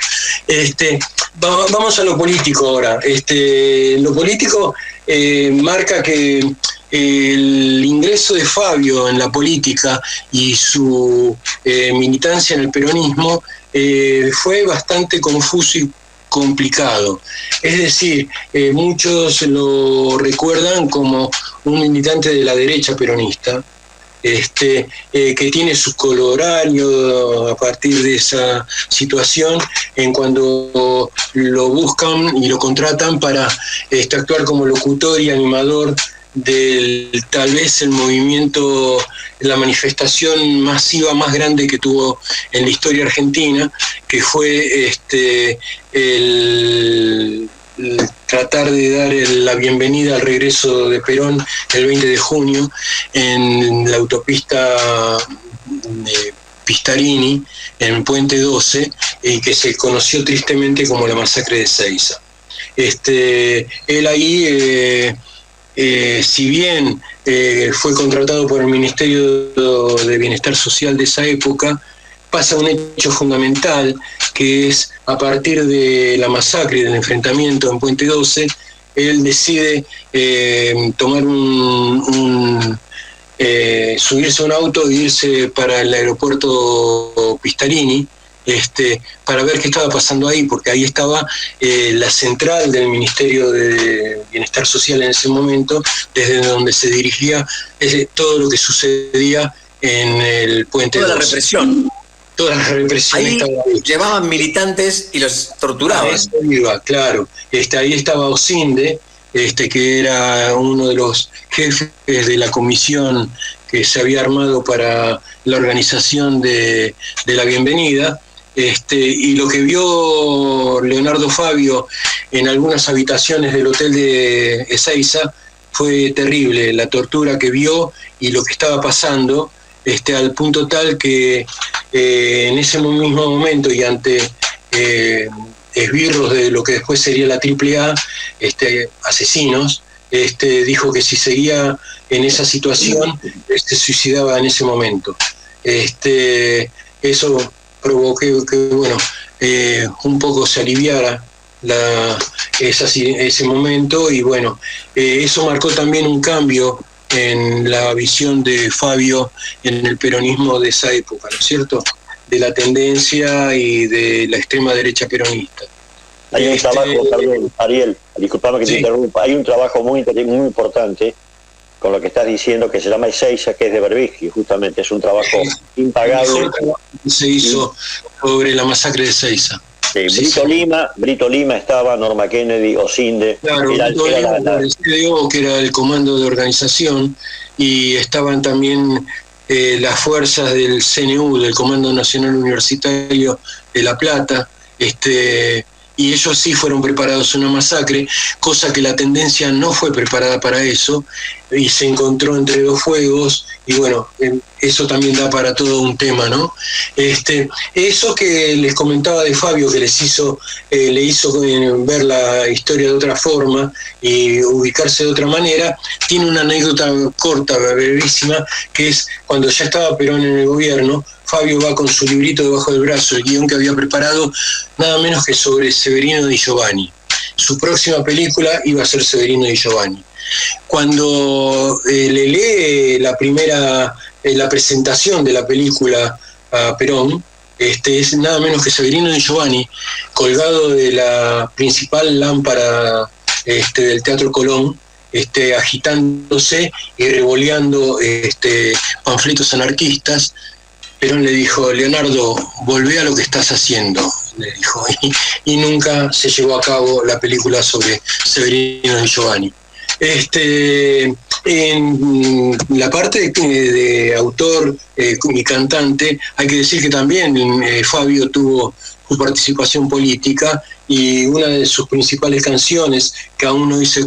Vamos a lo político ahora. Lo político marca que el ingreso de Fabio en la política y su militancia en el peronismo fue bastante confuso y complicado. Es decir, muchos lo recuerdan como un militante de la derecha peronista, que tiene su colorario a partir de esa situación en cuando lo buscan y lo contratan para actuar como locutor y animador del tal vez el movimiento, la manifestación masiva más grande que tuvo en la historia argentina, que fue el tratar de dar la bienvenida al regreso de Perón el 20 de junio en la autopista de Pistarini, en Puente 12, y que se conoció tristemente como la masacre de Ezeiza. Él ahí, si bien fue contratado por el Ministerio de Bienestar Social de esa época, pasa un hecho fundamental, que es a partir de la masacre y del enfrentamiento en Puente 12, él decide tomar subirse a un auto e irse para el aeropuerto Pistarini, para ver qué estaba pasando ahí, porque ahí estaba la central del Ministerio de Bienestar Social en ese momento, desde donde se dirigía todo lo que sucedía en el Puente 12. Toda la represión. toda la represión ahí estaba ahí. Llevaban militantes y los torturaban. Eso iba, claro. Ahí estaba Osinde, que era uno de los jefes de la comisión que se había armado para la organización de la bienvenida, y lo que vio Leonardo Fabio en algunas habitaciones del hotel de Ezeiza fue terrible, la tortura que vio y lo que estaba pasando, al punto tal que en ese mismo momento y ante esbirros de lo que después sería la AAA, asesinos, dijo que si seguía en esa situación, se suicidaba en ese momento. Eso provocó que bueno, un poco se aliviara ese momento, y bueno, eso marcó también un cambio en la visión de Fabio en el peronismo de esa época, ¿no es cierto?, de la tendencia y de la extrema derecha peronista. Hay un trabajo también, Ariel, disculpame que te interrumpa, hay un trabajo muy importante con lo que estás diciendo, que se llama Ezeiza, que es de Berbisky, justamente, es un trabajo impagable. El mejor trabajo que se hizo sobre la masacre de Ezeiza. Brito Lima estaba, Norma Kennedy, Osinde. Claro, Brito Lima, que era el comando de organización, y estaban también las fuerzas del CNU, del Comando Nacional Universitario de La Plata, y ellos sí fueron preparados a una masacre, cosa que la tendencia no fue preparada para eso, y se encontró entre dos fuegos, y bueno, eso también da para todo un tema, ¿no? Eso que les comentaba de Fabio, que le hizo ver la historia de otra forma y ubicarse de otra manera, tiene una anécdota corta, brevísima, que es cuando ya estaba Perón en el gobierno. Fabio va con su librito debajo del brazo, el guión que había preparado, nada menos que sobre Severino Di Giovanni. Su próxima película iba a ser Severino Di Giovanni. Cuando le lee la presentación de la película a Perón, es nada menos que Severino Di Giovanni, colgado de la principal lámpara del Teatro Colón, agitándose y revoleando panfletos anarquistas. Perón le dijo: Leonardo, volvé a lo que estás haciendo, le dijo, y nunca se llevó a cabo la película sobre Severino Di Giovanni. En la parte de autor y cantante, hay que decir que también Fabio tuvo su participación política, y una de sus principales canciones que aún hoy se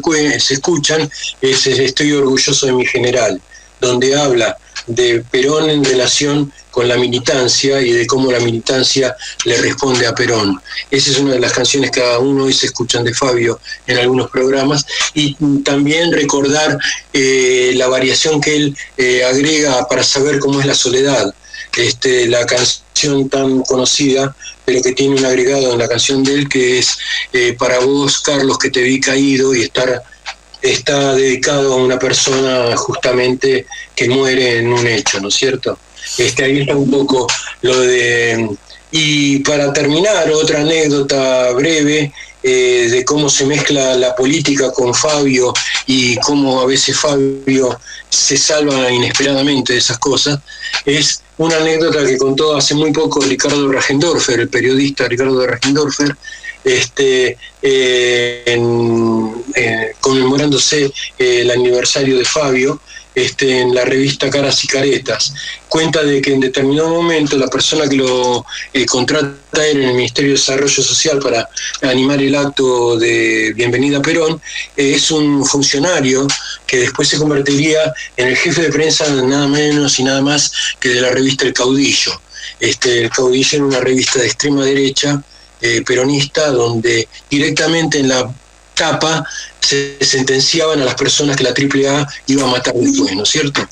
escuchan es Estoy orgulloso de mi general, donde habla de Perón en relación con la militancia y de cómo la militancia le responde a Perón. Esa es una de las canciones que aún hoy se escuchan de Fabio en algunos programas, y también recordar la variación que él agrega para saber cómo es la soledad, la canción tan conocida, pero que tiene un agregado en la canción de él que es para vos, Carlos, que te vi caído, y está dedicado a una persona justamente que muere en un hecho, ¿no es cierto? Ahí está un poco lo de... Y para terminar, otra anécdota breve de cómo se mezcla la política con Fabio y cómo a veces Fabio se salva inesperadamente de esas cosas, es una anécdota que contó hace muy poco Ricardo Rajendorfer, el periodista Ricardo Rajendorfer, conmemorándose el aniversario de Fabio, en la revista Caras y Caretas. Cuenta de que en determinado momento la persona que lo contrata a él en el Ministerio de Desarrollo Social para animar el acto de Bienvenida a Perón es un funcionario que después se convertiría en el jefe de prensa nada menos y nada más que de la revista El Caudillo. El Caudillo era una revista de extrema derecha peronista, donde directamente en la tapa se sentenciaban a las personas que la AAA iba a matar después, ¿no es cierto?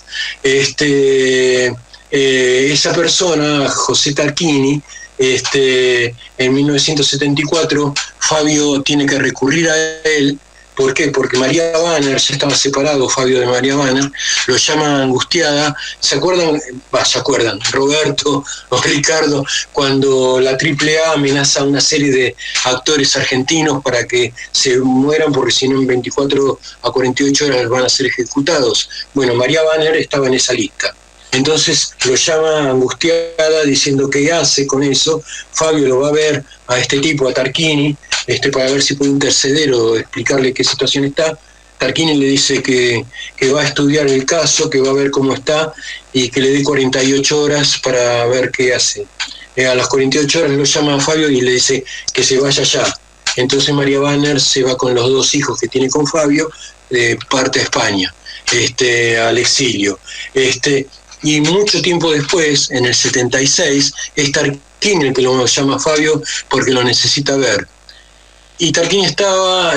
Esa persona, José Tarquini, en 1974, Fabio tiene que recurrir a él. ¿Por qué? Porque María Banner, ya estaba separado Fabio de María Banner, lo llama angustiada. ¿Se acuerdan? Roberto o Ricardo, cuando la AAA amenaza a una serie de actores argentinos para que se mueran, porque si no en 24 a 48 horas van a ser ejecutados. Bueno, María Banner estaba en esa lista. Entonces lo llama angustiada diciendo qué hace con eso. Fabio lo va a ver a este tipo, a Tarquini, para ver si puede interceder o explicarle qué situación está. Tarquini le dice que va a estudiar el caso, que va a ver cómo está y que le dé 48 horas para ver qué hace. A las 48 horas lo llama a Fabio y le dice que se vaya ya. Entonces María Banner se va con los 2 hijos que tiene con Fabio, parte a España, al exilio. Y mucho tiempo después, en el 76, es Tarquini el que lo llama a Fabio porque lo necesita ver. Y Tarquini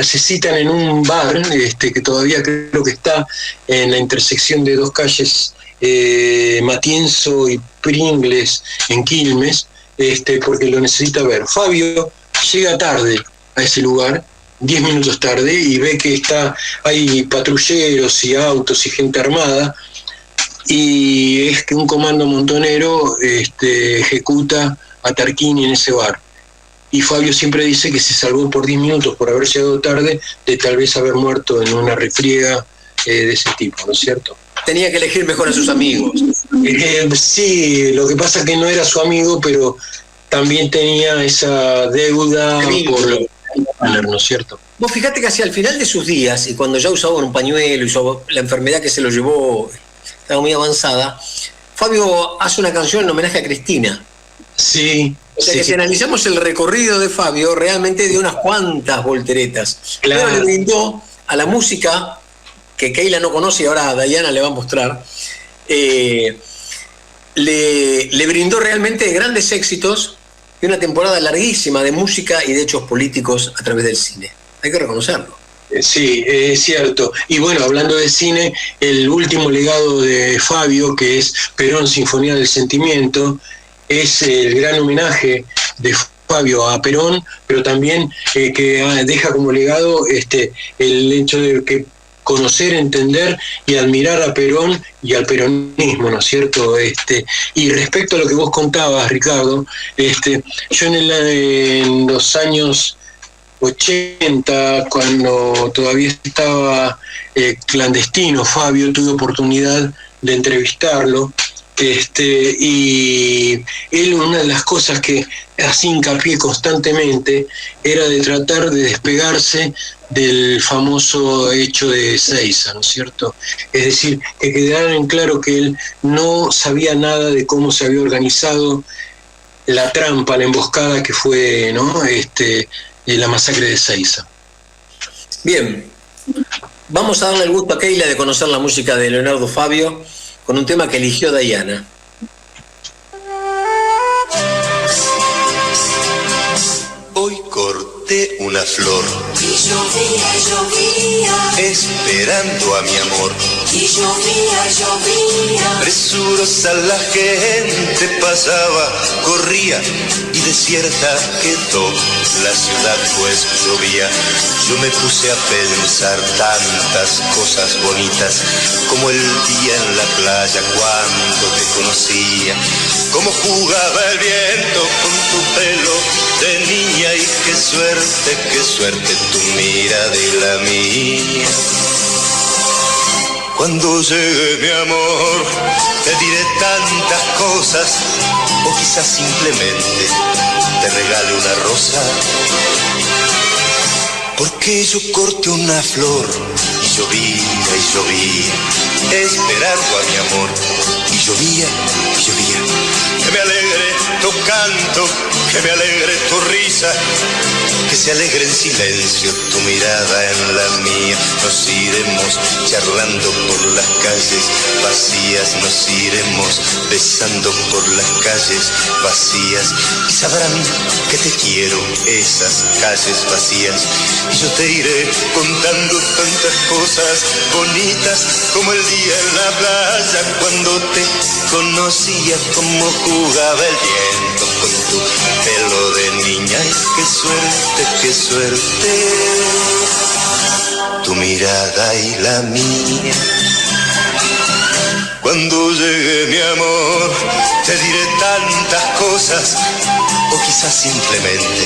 se citan en un bar, que todavía creo que está en la intersección de 2 calles, Matienzo y Pringles, en Quilmes, porque lo necesita ver. Fabio llega tarde a ese lugar, 10 minutos tarde, y ve que hay patrulleros y autos y gente armada, y es que un comando montonero ejecuta a Tarquini en ese bar. Y Fabio siempre dice que se salvó por 10 minutos por haber llegado tarde de tal vez haber muerto en una refriega de ese tipo, ¿no es cierto? Tenía que elegir mejor a sus amigos. Sí, lo que pasa es que no era su amigo, pero también tenía esa deuda por ¿no es cierto? Vos fíjate que hacia el final de sus días, y cuando ya usaba un pañuelo y la enfermedad que se lo llevó estaba muy avanzada, Fabio hace una canción en homenaje a Cristina. Sí. O sea que si analizamos el recorrido de Fabio, realmente dio unas cuantas volteretas. Claro. Pero le brindó a la música, que Keila no conoce y ahora Dayana le va a mostrar, le brindó realmente grandes éxitos y una temporada larguísima de música y de hechos políticos a través del cine. Hay que reconocerlo. Sí, es cierto. Y bueno, hablando de cine, el último legado de Fabio, que es Perón, Sinfonía del Sentimiento, es el gran homenaje de Fabio a Perón, pero también que deja como legado el hecho de que conocer, entender y admirar a Perón y al peronismo, ¿no es cierto? Y respecto a lo que vos contabas, Ricardo, yo en los años 80, cuando todavía estaba clandestino Fabio, tuve oportunidad de entrevistarlo, y él, una de las cosas que hacía hincapié constantemente era de tratar de despegarse del famoso hecho de Ezeiza, ¿no es cierto? Es decir, que quedara en claro que él no sabía nada de cómo se había organizado la trampa, la emboscada que fue, ¿no? La masacre de Ezeiza. Bien, vamos a darle el gusto a Keila de conocer la música de Leonardo Fabio con un tema que eligió Dayana. Hoy corté una flor y llovía, esperando a mi amor. Y llovía, presurosa la gente pasaba, corría y desierta quedó la ciudad pues llovía. Yo me puse a pensar tantas cosas bonitas, como el día en la playa cuando te conocía, cómo jugaba el viento con tu pelo de niña, y qué suerte tu mirada y la mía. Cuando llegue mi amor, te diré tantas cosas, o quizás simplemente te regale una rosa. Porque yo corté una flor y llovía, esperando a mi amor. Y llovía, que me alegre tu canto, que me alegre tu risa, que se alegre en silencio tu mirada en la mía. Nos iremos charlando por las calles vacías, nos iremos besando por las calles vacías, y sabrán que te quiero esas calles vacías. Y yo te iré contando tantas cosas bonitas, como el día en la playa cuando te conocía, como jugaba el viento con tu pelo de niña. Y qué suerte, tu mirada y la mía. Cuando llegue mi amor, te diré tantas cosas, o quizás simplemente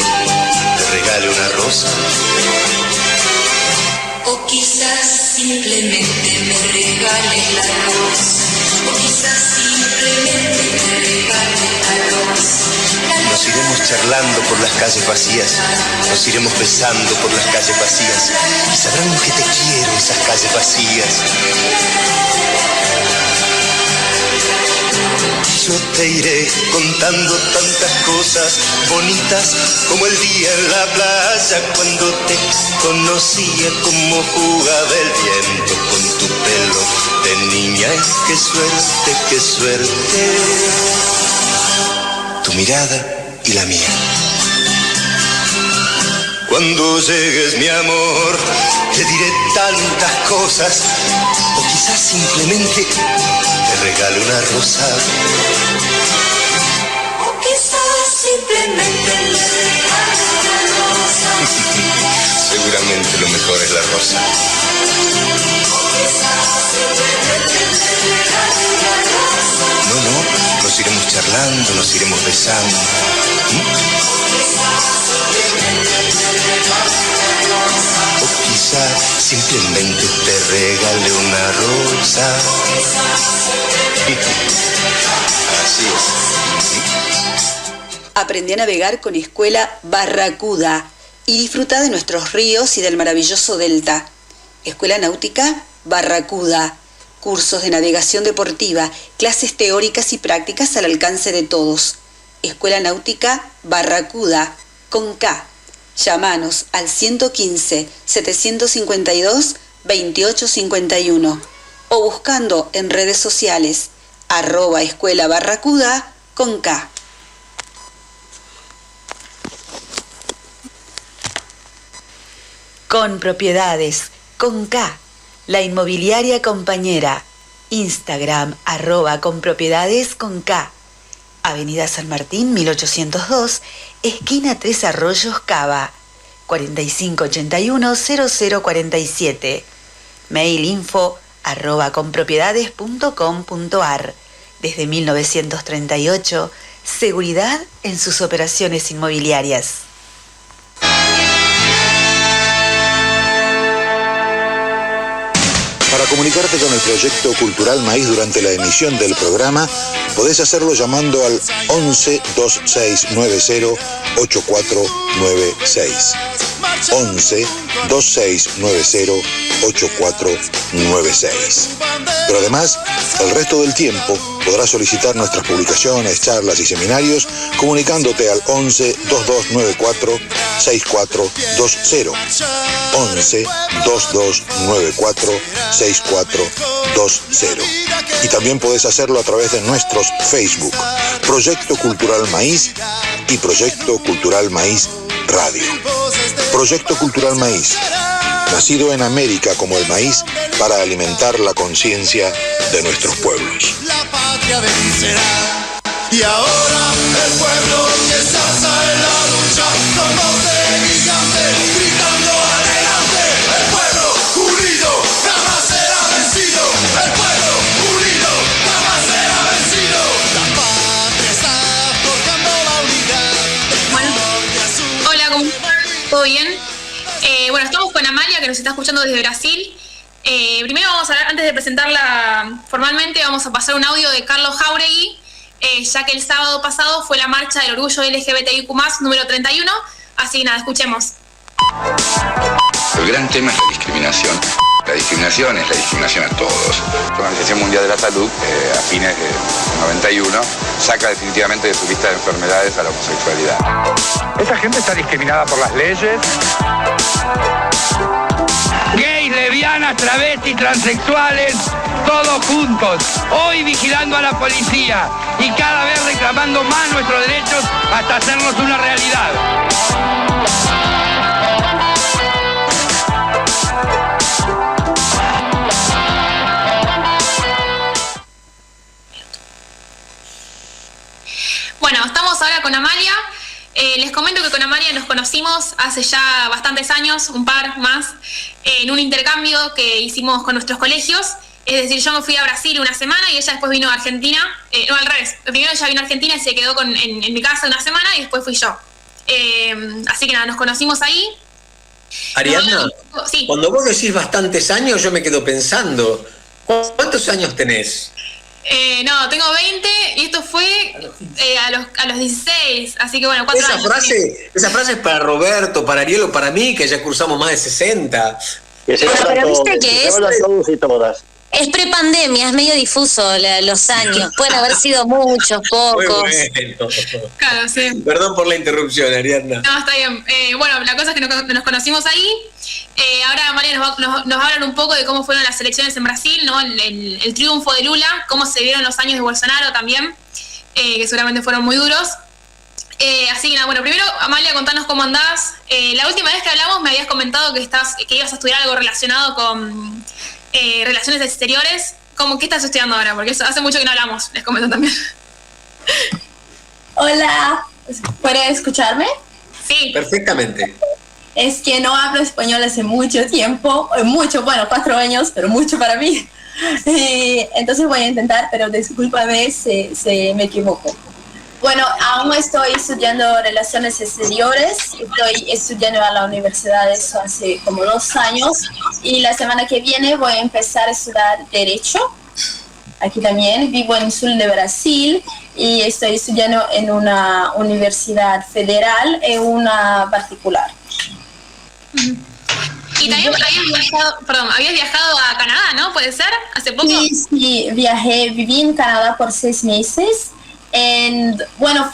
te regale una rosa. O quizás simplemente me regales la rosa. O quizás simplemente iremos charlando por las calles vacías, nos iremos besando por las calles vacías, y sabrán que te quiero esas calles vacías. Yo te iré contando tantas cosas bonitas como el día en la playa cuando te conocía, como jugaba el viento con tu pelo de niña. Y qué suerte, tu mirada y la mía. Cuando llegues, mi amor, te diré tantas cosas, o quizás simplemente te regale una rosa. O quizás simplemente le regale una rosa. Seguramente lo mejor es la rosa. O quizás simplemente le regale una rosa. No, nos iremos charlando, nos iremos besando. O quizás simplemente te regale una rosa. Así es. Aprendí a navegar con Escuela Barracuda y disfruta de nuestros ríos y del maravilloso delta. Escuela Náutica Barracuda. Cursos de navegación deportiva, clases teóricas y prácticas al alcance de todos. Escuela Náutica Barracuda, con K. Llámanos al 115-752-2851 o buscando en redes sociales @Escuela Barracuda con K. Con Propiedades con K. La inmobiliaria compañera. Instagram @Conpropiedades con K. Avenida San Martín 1802, esquina 3 Arroyos, Cava. 4581-0047. Mail info @conpropiedades.com.ar. Desde 1938, seguridad en sus operaciones inmobiliarias. Para comunicarte con el Proyecto Cultural Maíz durante la emisión del programa, podés hacerlo llamando al 11 2690 8496. 11 2690 8496. Pero además, el resto del tiempo podrás solicitar nuestras publicaciones, charlas y seminarios comunicándote al 11 2294 6420. 11 2294 6420. Y también podés hacerlo a través de nuestros Facebook, Proyecto Cultural Maíz y Proyecto Cultural Maíz Radio. Proyecto Cultural Maíz, nacido en América como el maíz para alimentar la conciencia de nuestros pueblos. La patria vencerá. Y ahora el pueblo que se alza en la lucha con voz de gigante, gritando adelante. El pueblo unido jamás será vencido. El pueblo unido jamás será vencido. La patria está forjando la unidad. Bueno, hola, ¿cómo están? ¿Todo bien? Bueno, estamos con Amalia, que nos está escuchando desde Brasil. Primero vamos a hablar, antes de presentarla formalmente, vamos a pasar un audio de Carlos Jáuregui, ya que el sábado pasado fue la marcha del orgullo LGBTIQ+, número 31, así que nada, escuchemos. El gran tema es la discriminación. La discriminación es la discriminación a todos. La Organización Mundial de la Salud, a fines de 91, saca definitivamente de su lista de enfermedades a la homosexualidad. Esta gente está discriminada por las leyes. Gays, lesbianas, travestis, transexuales, todos juntos. Hoy vigilando a la policía y cada vez reclamando más nuestros derechos hasta hacernos una realidad. Bueno, estamos ahora con Amalia. Les comento que con Amalia nos conocimos hace ya bastantes años, un par más, en un intercambio que hicimos con nuestros colegios. Es decir, yo me fui a Brasil una semana y ella después vino a Argentina. No, al revés. Primero ella vino a Argentina y se quedó en mi casa una semana y después fui yo. Así que nada, nos conocimos ahí. Ariadna, sí. Cuando vos decís bastantes años, yo me quedo pensando, ¿cuántos años tenés? No, tengo 20 y esto fue a los 16, así que bueno, 4 años. Esa frase es para Roberto, para Ariel o para mí, que ya cursamos más de 60. Que se hablan todos y todas. Es prepandemia, es medio difuso los años. Pueden haber sido muchos, pocos. Muy bueno. Claro, sí. Perdón por la interrupción, Ariadna. No, está bien. Bueno, la cosa es que nos conocimos ahí. Ahora María nos va a hablar un poco de cómo fueron las elecciones en Brasil, ¿no? El triunfo de Lula, cómo se vieron los años de Bolsonaro también, que seguramente fueron muy duros. Así que nada, bueno, primero, Amalia, contanos cómo andás. La última vez que hablamos me habías comentado que ibas a estudiar algo relacionado con relaciones exteriores. ¿Qué estás estudiando ahora? Porque hace mucho que no hablamos, les comento también. Hola, ¿puede escucharme? Sí. Perfectamente. Es que no hablo español hace mucho tiempo, 4 años, pero mucho para mí. Entonces voy a intentar, pero discúlpame si me equivoco. Bueno, aún estoy estudiando Relaciones Exteriores, estoy estudiando a la universidad eso hace como 2 años y la semana que viene voy a empezar a estudiar Derecho. Aquí también vivo en el sur de Brasil y estoy estudiando en una universidad federal y una particular. Y también habías viajado a Canadá, ¿no? ¿Puede ser? ¿Hace poco? Sí, viví en Canadá por 6 meses.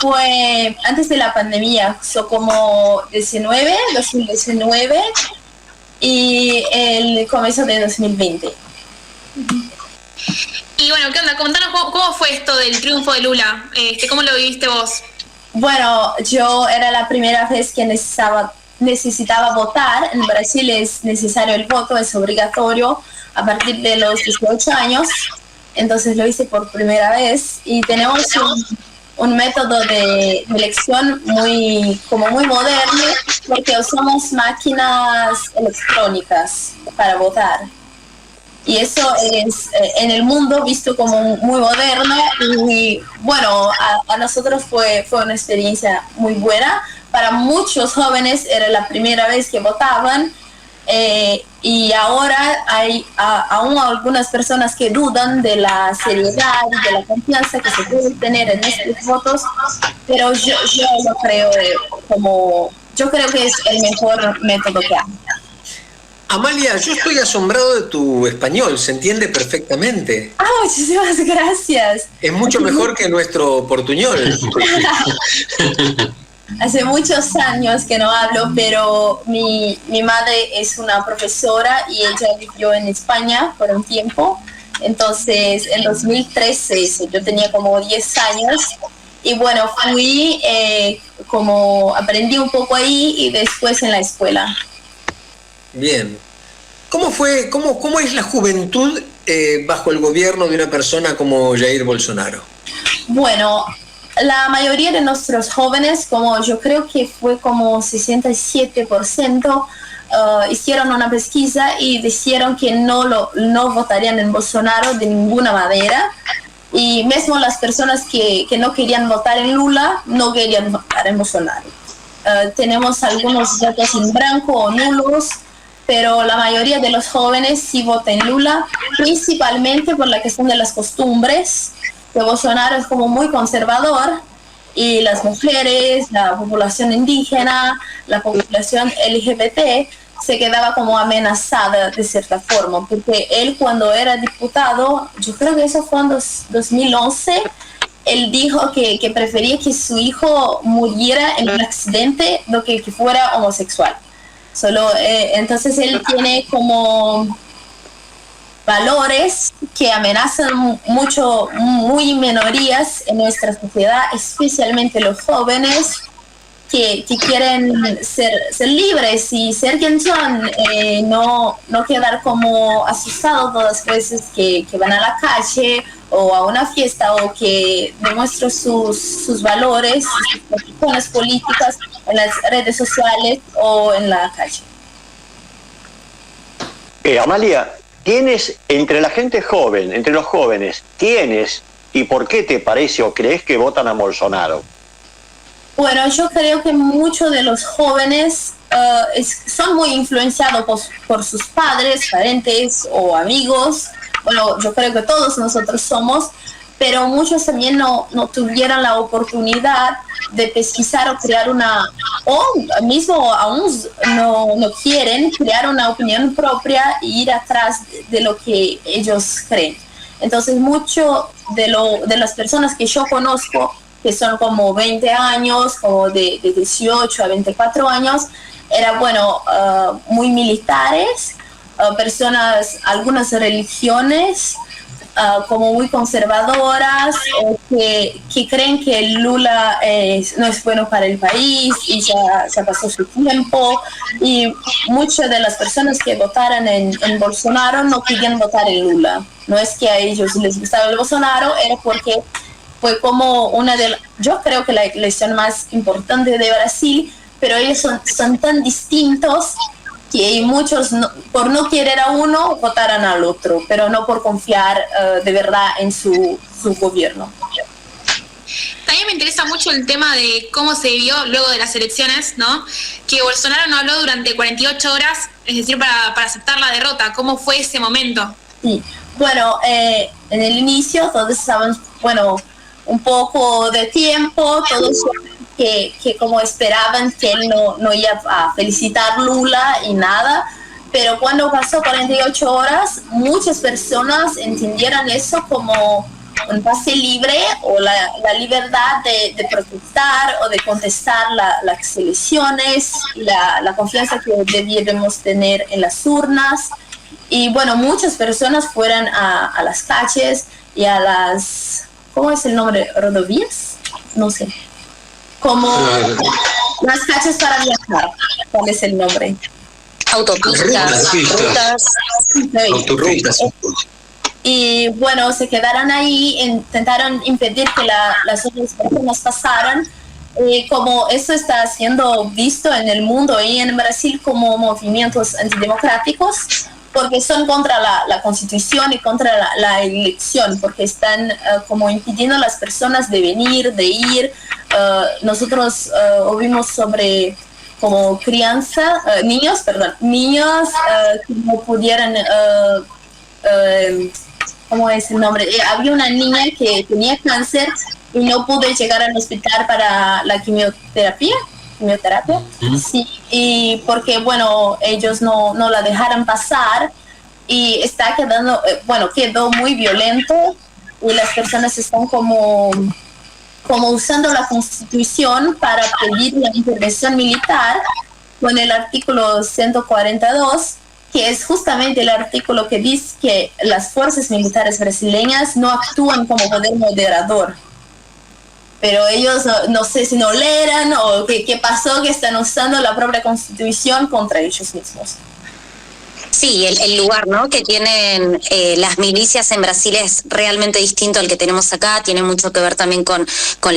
Fue antes de la pandemia, como 2019 y el comienzo de 2020. Y bueno, ¿qué onda? Contanos cómo fue esto del triunfo de Lula. ¿Cómo lo viviste vos? Bueno, yo era la primera vez que necesitaba votar. En Brasil es necesario el voto, es obligatorio a partir de los 18 años. Entonces lo hice por primera vez y tenemos un método de elección muy moderno porque usamos máquinas electrónicas para votar. Y eso es en el mundo visto como muy moderno y bueno, a nosotros fue una experiencia muy buena. Para muchos jóvenes era la primera vez que votaban. Y ahora hay aún algunas personas que dudan de la seriedad y de la confianza que se puede tener en estos votos, pero yo lo creo yo creo que es el mejor método que hay. Amalia, yo estoy asombrado de tu español, se entiende perfectamente. Muchísimas gracias. Es mucho mejor que nuestro portuñol. Hace muchos años que no hablo, pero mi madre es una profesora y ella vivió en España por un tiempo. Entonces, en 2013, yo tenía como 10 años y bueno, fui, aprendí un poco ahí y después en la escuela. Bien. ¿Cómo es la juventud bajo el gobierno de una persona como Jair Bolsonaro? Bueno, la mayoría de nuestros jóvenes, yo creo que fue como 67%, hicieron una pesquisa y dijeron que no votarían en Bolsonaro de ninguna manera. Y mismo las personas que no querían votar en Lula, no querían votar en Bolsonaro. Tenemos algunos votos en blanco o nulos, pero la mayoría de los jóvenes sí votan en Lula, principalmente por la cuestión de las costumbres, que Bolsonaro es como muy conservador y las mujeres, la población indígena, la población LGBT se quedaba como amenazada de cierta forma, porque él cuando era diputado, yo creo que eso fue en 2011, él dijo que prefería que su hijo muriera en un accidente do que fuera homosexual. Entonces él tiene como valores que amenazan muy minorías en nuestra sociedad, especialmente los jóvenes que quieren ser libres y ser quien son, no quedar como asustados todas las veces que van a la calle o a una fiesta o que demuestran sus valores, sus posiciones políticas en las redes sociales o en la calle. Amalia, ¿tienes entre la gente joven, entre los jóvenes, y por qué te parece o crees que votan a Bolsonaro? Bueno, yo creo que muchos de los jóvenes son muy influenciados por sus padres, parentes o amigos. Bueno, yo creo que todos nosotros somos, pero muchos también no tuvieron la oportunidad de pesquisar o crear o mismo aún no quieren crear una opinión propia e ir atrás de lo que ellos creen. Entonces, mucho de las personas que yo conozco, que son como 20 años, como de 18 a 24 años, eran, muy militares, personas, algunas religiones, como muy conservadoras, que creen que Lula no es bueno para el país y ya pasó su tiempo, y muchas de las personas que votaron en Bolsonaro no querían votar en Lula. No es que a ellos les gustaba el Bolsonaro, era porque fue como yo creo que la elección más importante de Brasil, pero ellos son tan distintos que muchos por no querer a uno votaran al otro, pero no por confiar de verdad en su gobierno. También me interesa mucho el tema de cómo se vivió luego de las elecciones, ¿no? Que Bolsonaro no habló durante 48 horas, es decir, para aceptar la derrota. ¿Cómo fue ese momento? Sí, en el inicio todos estaban, un poco de tiempo, todos que como esperaban que él no iba a felicitar Lula y nada, pero cuando pasó 48 horas, muchas personas entendieron eso como un pase libre o la libertad de protestar o de contestar las elecciones, la confianza que debiéramos tener en las urnas. Y muchas personas fueron a las calles y a las, ¿cómo es el nombre? ¿Rodovías? No sé. Como las calles para viajar. ¿Cuál es el nombre? Autopistas. Autopistas. Y se quedaron ahí, intentaron impedir que las otras personas pasaran. Como eso está siendo visto en el mundo y en Brasil como movimientos antidemocráticos, porque son contra la Constitución y contra la elección, porque están como impidiendo a las personas de venir, de ir. Nosotros oímos sobre como niños que no pudieran, ¿cómo es el nombre? Había una niña que tenía cáncer y no pudo llegar al hospital para la quimioterapia. Sí, y porque ellos no la dejaron pasar y está quedó muy violento y las personas están como usando la Constitución para pedir la intervención militar con el artículo 142, que es justamente el artículo que dice que las fuerzas militares brasileñas no actúan como poder moderador. Pero ellos no sé si no leerán o qué pasó, que están usando la propia Constitución contra ellos mismos. Sí, el lugar, ¿no?, que tienen las milicias en Brasil es realmente distinto al que tenemos acá. Tiene mucho que ver también con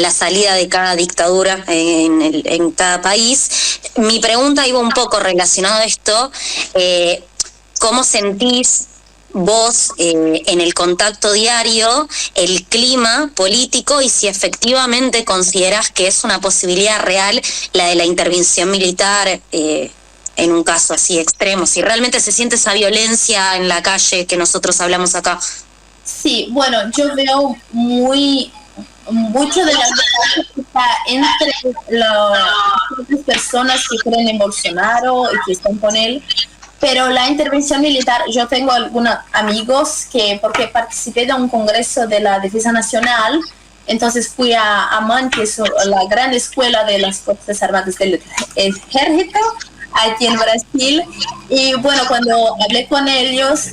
la salida de cada dictadura en cada país. Mi pregunta iba un poco relacionada a esto. ¿Cómo sentís vos en el contacto diario el clima político y si efectivamente considerás que es una posibilidad real la de la intervención militar en un caso así extremo, si realmente se siente esa violencia en la calle que nosotros hablamos acá? Sí, yo veo mucho de la violencia que está entre las personas que creen en Bolsonaro y que están con él. Pero la intervención militar, yo tengo algunos amigos porque participé de un congreso de la Defensa Nacional, entonces fui a MAN, que es la gran escuela de las Fuerzas Armadas del Ejército, aquí en Brasil, y cuando hablé con ellos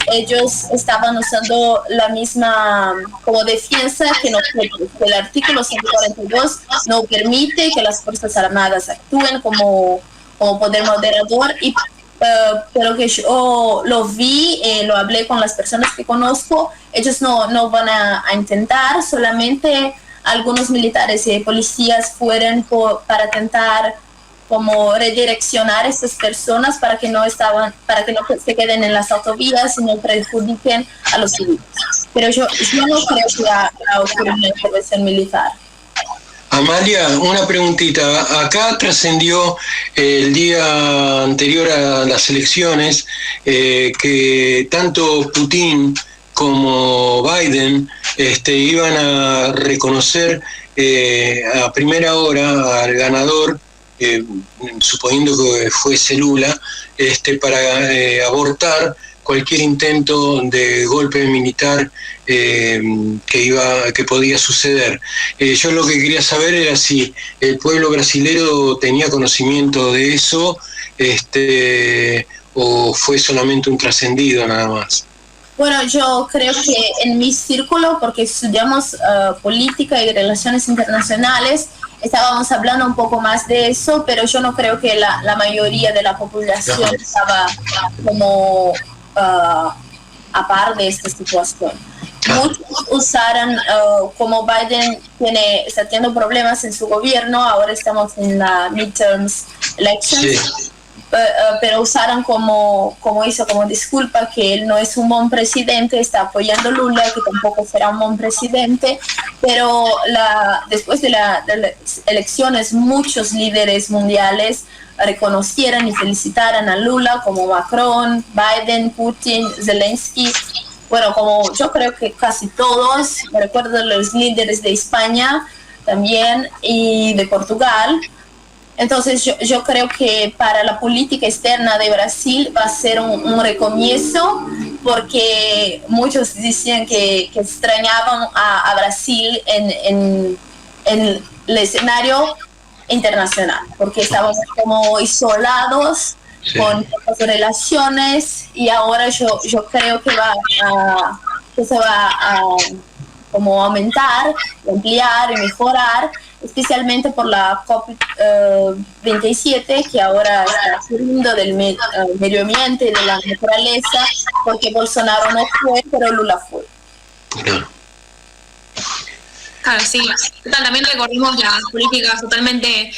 estaban usando la misma como defensa que el artículo 142 no permite que las Fuerzas Armadas actúen como poder moderador, pero que yo lo vi, lo hablé con las personas que conozco, ellos no van a intentar, solamente algunos militares y policías fueron para intentar como redireccionar a estas personas para que no se queden en las autovías y no perjudiquen a los civiles. Pero yo no creo que va a ocurrir una intervención militar. Amalia, una preguntita. Acá trascendió el día anterior a las elecciones que tanto Putin como Biden iban a reconocer a primera hora al ganador, suponiendo que fuese Lula, para abortar cualquier intento de golpe militar que podía suceder. Yo lo que quería saber era si el pueblo brasilero tenía conocimiento de eso, o fue solamente un trascendido nada más. Bueno, yo creo que en mi círculo, porque estudiamos política y relaciones internacionales, estábamos hablando un poco más de eso, pero yo no creo que la mayoría de la población estaba como a par de esta situación. Muchos usaron, como Biden está teniendo problemas en su gobierno, ahora estamos en la midterms elections, pero usaron como disculpa que él no es un buen presidente, está apoyando a Lula, que tampoco será un buen presidente, pero después de las elecciones muchos líderes mundiales reconocieron y felicitaron a Lula, como Macron, Biden, Putin, Zelensky. Bueno, como yo creo que casi todos, me recuerdo los líderes de España también y de Portugal. Entonces yo creo que para la política externa de Brasil va a ser un recomienzo, porque muchos decían que extrañaban a Brasil en el escenario internacional, porque estábamos como isolados con estas relaciones, y ahora yo creo que se va a como aumentar, ampliar y mejorar, especialmente por la COP27, que ahora está surgiendo del medio ambiente y de la naturaleza, porque Bolsonaro no fue, pero Lula fue. Claro, sí. También recordemos las políticas totalmente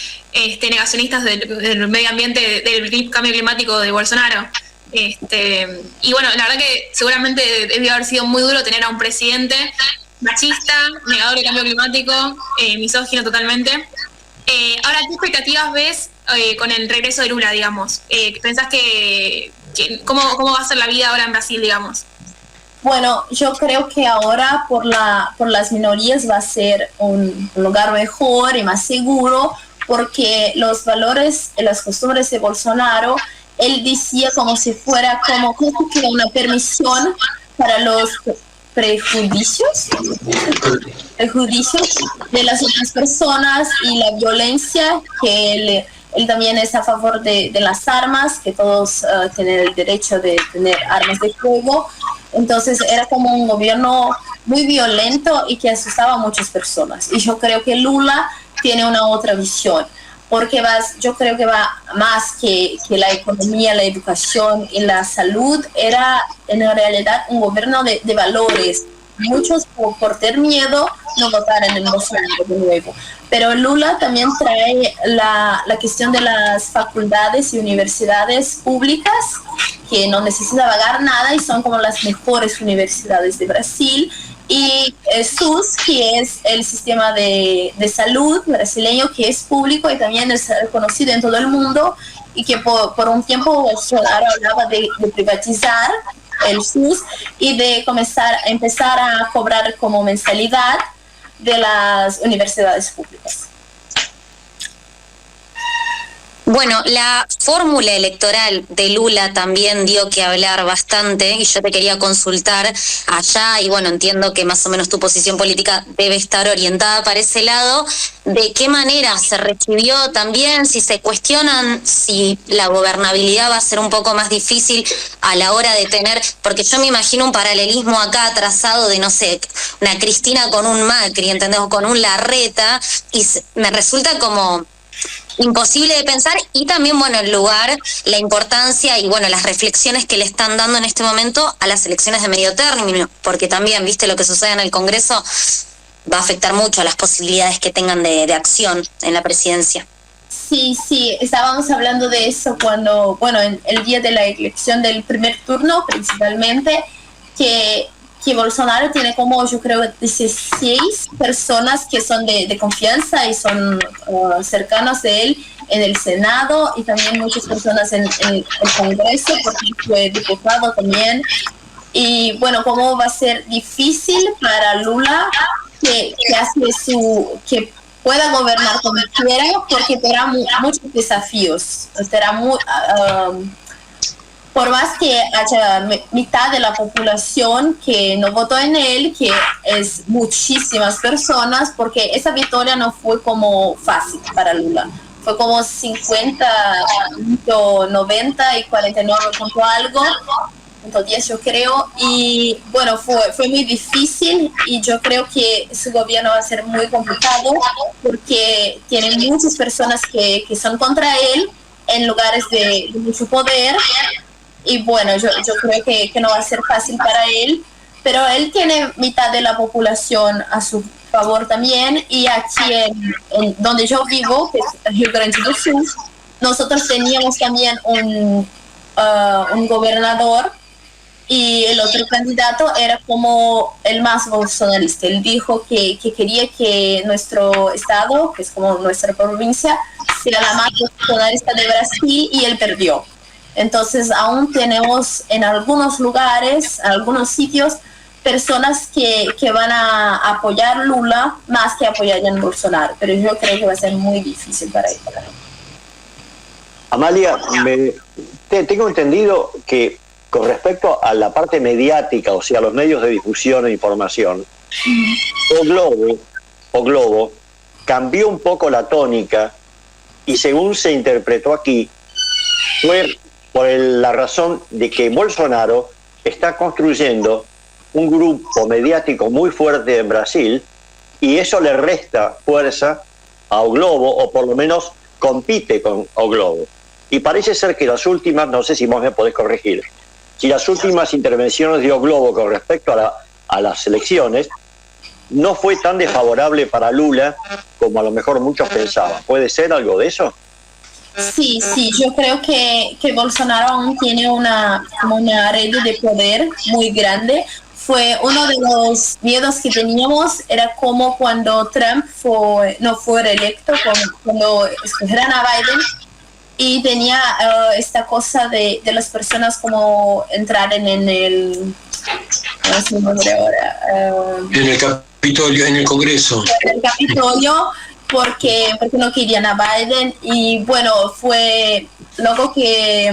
negacionistas del medio ambiente, del cambio climático de Bolsonaro. Y bueno, la verdad que seguramente debió haber sido muy duro tener a un presidente machista, negador del cambio climático, misógino totalmente. Ahora, ¿qué expectativas ves con el regreso de Lula, digamos? ¿Pensás que cómo va a ser la vida ahora en Brasil, digamos? Bueno, yo creo que ahora por las minorías va a ser un lugar mejor y más seguro, porque los valores y las costumbres de Bolsonaro, él decía como si fuera como que una permisión para los prejuicios de las otras personas y la violencia, que él también es a favor de las armas, que todos tienen el derecho de tener armas de fuego. Entonces era como un gobierno muy violento y que asustaba a muchas personas. Y yo creo que Lula tiene una otra visión, porque yo creo que va más que la economía, la educación y la salud. Era en realidad un gobierno de valores. Muchos por tener miedo no votaron en Bolsonaro de nuevo. Pero Lula también trae la cuestión de las facultades y universidades públicas, que no necesita pagar nada y son como las mejores universidades de Brasil. Y SUS, que es el sistema de salud brasileño, que es público y también es reconocido en todo el mundo, y que por un tiempo Bolsonaro hablaba de privatizar el SUS y de empezar a cobrar como mensalidad de las universidades públicas. Bueno, la fórmula electoral de Lula también dio que hablar bastante, y yo te quería consultar allá, y bueno, entiendo que más o menos tu posición política debe estar orientada para ese lado. ¿De qué manera se recibió también? Si se cuestionan si la gobernabilidad va a ser un poco más difícil a la hora de tener, porque yo me imagino un paralelismo acá trazado de, no sé, una Cristina con un Macri, ¿entendés? O con un Larreta, y me resulta como imposible de pensar. Y también, bueno, el lugar, la importancia y, bueno, las reflexiones que le están dando en este momento a las elecciones de medio término, porque también, viste, lo que sucede en el Congreso va a afectar mucho a las posibilidades que tengan de acción en la presidencia. Sí, estábamos hablando de eso cuando, bueno, en el día de la elección del primer turno, principalmente, que Bolsonaro tiene como, yo creo, 16 personas que son de confianza y son cercanos de él en el Senado, y también muchas personas en el Congreso, porque fue diputado también. Y bueno, cómo va a ser difícil para Lula que pueda gobernar como quiera, porque tendrá muchos desafíos. Por más que haya mitad de la población que no votó en él, que es muchísimas personas, porque esa victoria no fue como fácil para Lula. Fue como 50.90 y 49 punto algo, .10 yo creo, y bueno, fue muy difícil, y yo creo que su gobierno va a ser muy complicado porque tiene muchas personas que son contra él en lugares de mucho poder, y bueno, yo creo que no va a ser fácil para él, pero él tiene mitad de la población a su favor también, y aquí en donde yo vivo, que es Rio Grande do Sul, nosotros teníamos también un gobernador, y el otro candidato era como el más bolsonarista. Él dijo que quería que nuestro estado, que es como nuestra provincia, sea la más bolsonarista de Brasil, y él perdió. Entonces aún tenemos en algunos lugares, en algunos sitios, personas que van a apoyar Lula más que apoyar a Bolsonaro, pero yo creo que va a ser muy difícil para él. Amalia, tengo entendido que con respecto a la parte mediática, o sea, los medios de difusión e información, O Globo cambió un poco la tónica, y según se interpretó aquí, fue por la razón de que Bolsonaro está construyendo un grupo mediático muy fuerte en Brasil, y eso le resta fuerza a O Globo, o por lo menos compite con O Globo. Y parece ser que las últimas, no sé si vos me podés corregir, si las últimas intervenciones de O Globo con respecto a las elecciones no fue tan desfavorable para Lula como a lo mejor muchos pensaban. ¿Puede ser algo de eso? Sí, yo creo que Bolsonaro aún tiene una red de poder muy grande. Fue uno de los miedos que teníamos, era como cuando Trump no fue reelecto, cuando escogieron a Biden, y tenía esta cosa de las personas como entrar en el... no sé el nombre ahora. En el Capitolio, en el Congreso. En el Capitolio, porque no querían a Biden, y bueno, fue luego que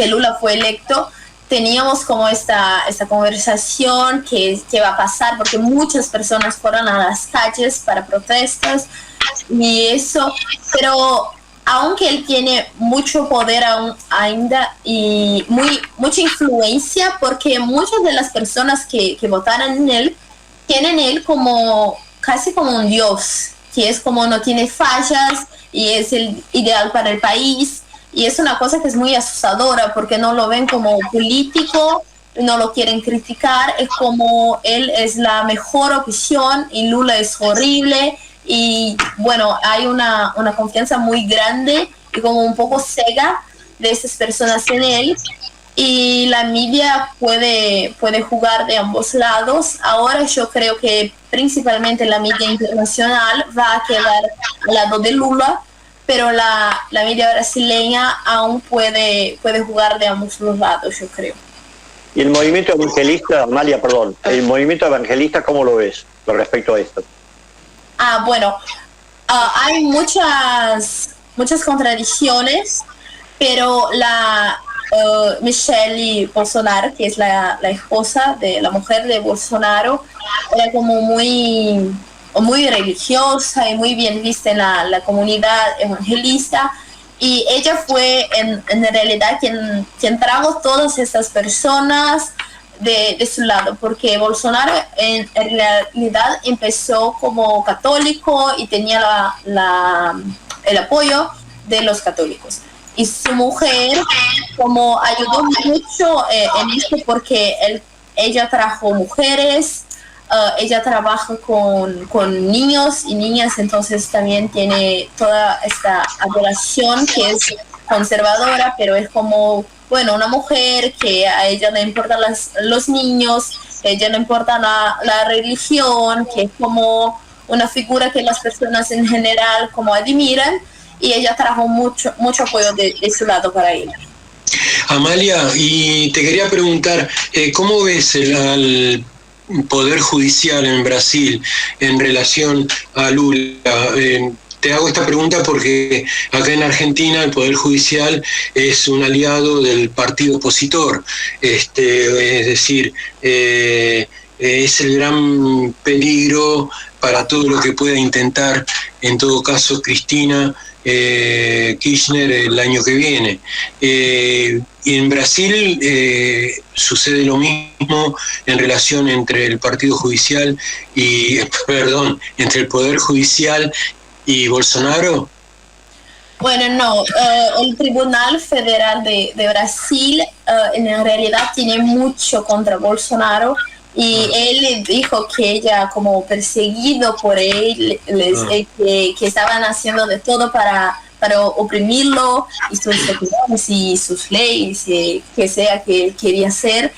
Lula fue electo, teníamos como esta conversación que va a pasar, porque muchas personas fueron a las calles para protestas y eso, pero aunque él tiene mucho poder ainda y mucha influencia, porque muchas de las personas que votaron en él tienen él como casi como un dios, que es como no tiene fallas y es el ideal para el país, y es una cosa que es muy asustadora porque no lo ven como político, no lo quieren criticar, es como él es la mejor opción y Lula es horrible, y bueno, hay una confianza muy grande y como un poco ciega de esas personas en él, y la media puede jugar de ambos lados. Ahora yo creo que principalmente la media internacional va a quedar al lado de Lula, pero la media brasileña aún puede jugar de ambos los lados, yo creo. Y el movimiento evangelista, Amalia, perdón, el movimiento evangelista, ¿cómo lo ves con respecto a esto? Bueno, hay muchas contradicciones, pero Michelle Bolsonaro, que es la esposa de la mujer de Bolsonaro, era como muy religiosa y muy bien vista en la comunidad evangelista, y ella fue en realidad quien trajo todas estas personas de su lado, porque Bolsonaro en realidad empezó como católico y tenía el apoyo de los católicos, y su mujer como ayudó mucho en esto, porque ella trajo mujeres, ella trabaja con niños y niñas, entonces también tiene toda esta adoración que es conservadora, pero es como, bueno, una mujer que a ella no importan los niños, a ella no importa la religión, que es como una figura que las personas en general como admiran, y ella trajo mucho apoyo de su lado para ella. Amalia, y te quería preguntar, ¿cómo ves al Poder Judicial en Brasil en relación a Lula? Te hago esta pregunta porque acá en Argentina el Poder Judicial es un aliado del partido opositor, es decir, es el gran peligro para todo lo que pueda intentar, en todo caso, Cristina Kirchner el año que viene. Y en Brasil sucede lo mismo en relación entre el Partido Judicial y, entre el Poder Judicial y Bolsonaro. Bueno, no, el Tribunal Federal de Brasil en realidad tiene mucho contra Bolsonaro y él dijo que ella como perseguido por él, que estaban haciendo de todo para oprimirlo y sus opiniones y sus leyes, que sea que él quería hacer.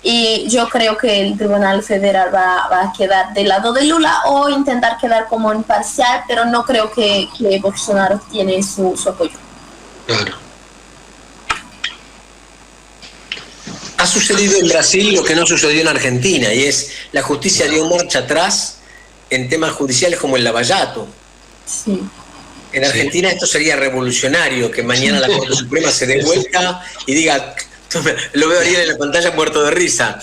Y yo creo que el Tribunal Federal va a quedar del lado de Lula o intentar quedar como imparcial, pero no creo que Bolsonaro tiene su apoyo. Claro. Ha sucedido en Brasil lo que no sucedió en Argentina, y es la justicia dio marcha atrás en temas judiciales como el lavallato. Sí. En Argentina esto sería revolucionario, que mañana la Corte Suprema se dé vuelta y diga... Lo veo ahí en la pantalla muerto de risa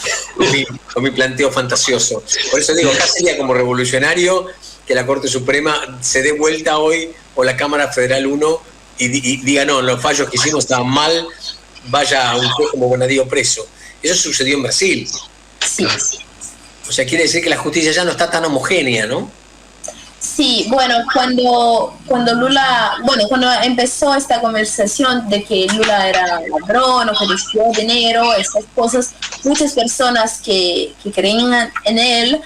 con mi planteo fantasioso. Por eso digo, acá sería como revolucionario que la Corte Suprema se dé vuelta hoy, o la Cámara Federal 1, y diga, no, los fallos que hicimos estaban mal, vaya a un juez como Bonadío preso. Eso sucedió en Brasil. Sí. O sea, quiere decir que la justicia ya no está tan homogénea, ¿no? Sí, bueno, cuando Lula, cuando empezó esta conversación de que Lula era ladrón o que desvió dinero, esas cosas, muchas personas que creían en él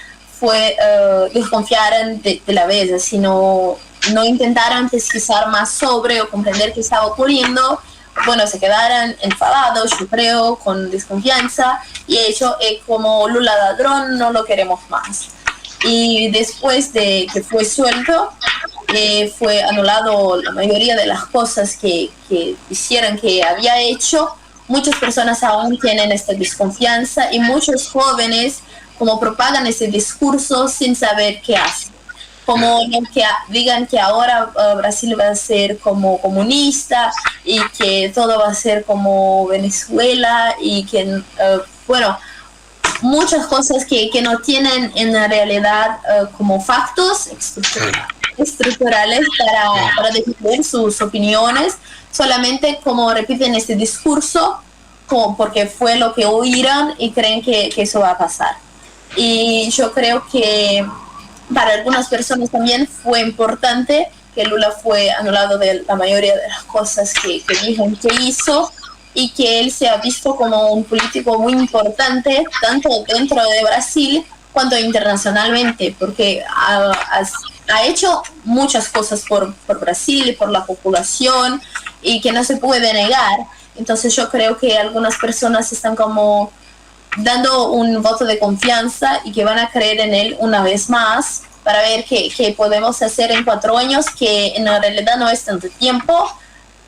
desconfiaron de la vez, así no intentaron pesquisar más sobre o comprender qué estaba ocurriendo. Bueno, se quedaron enfadados, yo creo, con desconfianza, y hecho como Lula ladrón no lo queremos más. Y después de que fue suelto, fue anulado la mayoría de las cosas que hicieron, que había hecho. Muchas personas aún tienen esta desconfianza y muchos jóvenes como propagan ese discurso sin saber qué hacen. Como que digan que ahora Brasil va a ser como comunista y que todo va a ser como Venezuela y que, muchas cosas que no tienen en la realidad como factos estructurales para defender sus opiniones, solamente como repiten este discurso porque fue lo que oyeron y creen que eso va a pasar. Y yo creo que para algunas personas también fue importante que Lula fue anulado de la mayoría de las cosas que dijo que hizo, y que él se ha visto como un político muy importante, tanto dentro de Brasil cuanto internacionalmente, porque ha hecho muchas cosas por Brasil y por la población, y que no se puede negar. Entonces yo creo que algunas personas están como dando un voto de confianza y que van a creer en él una vez más para ver qué podemos hacer en 4 años, que en realidad no es tanto tiempo,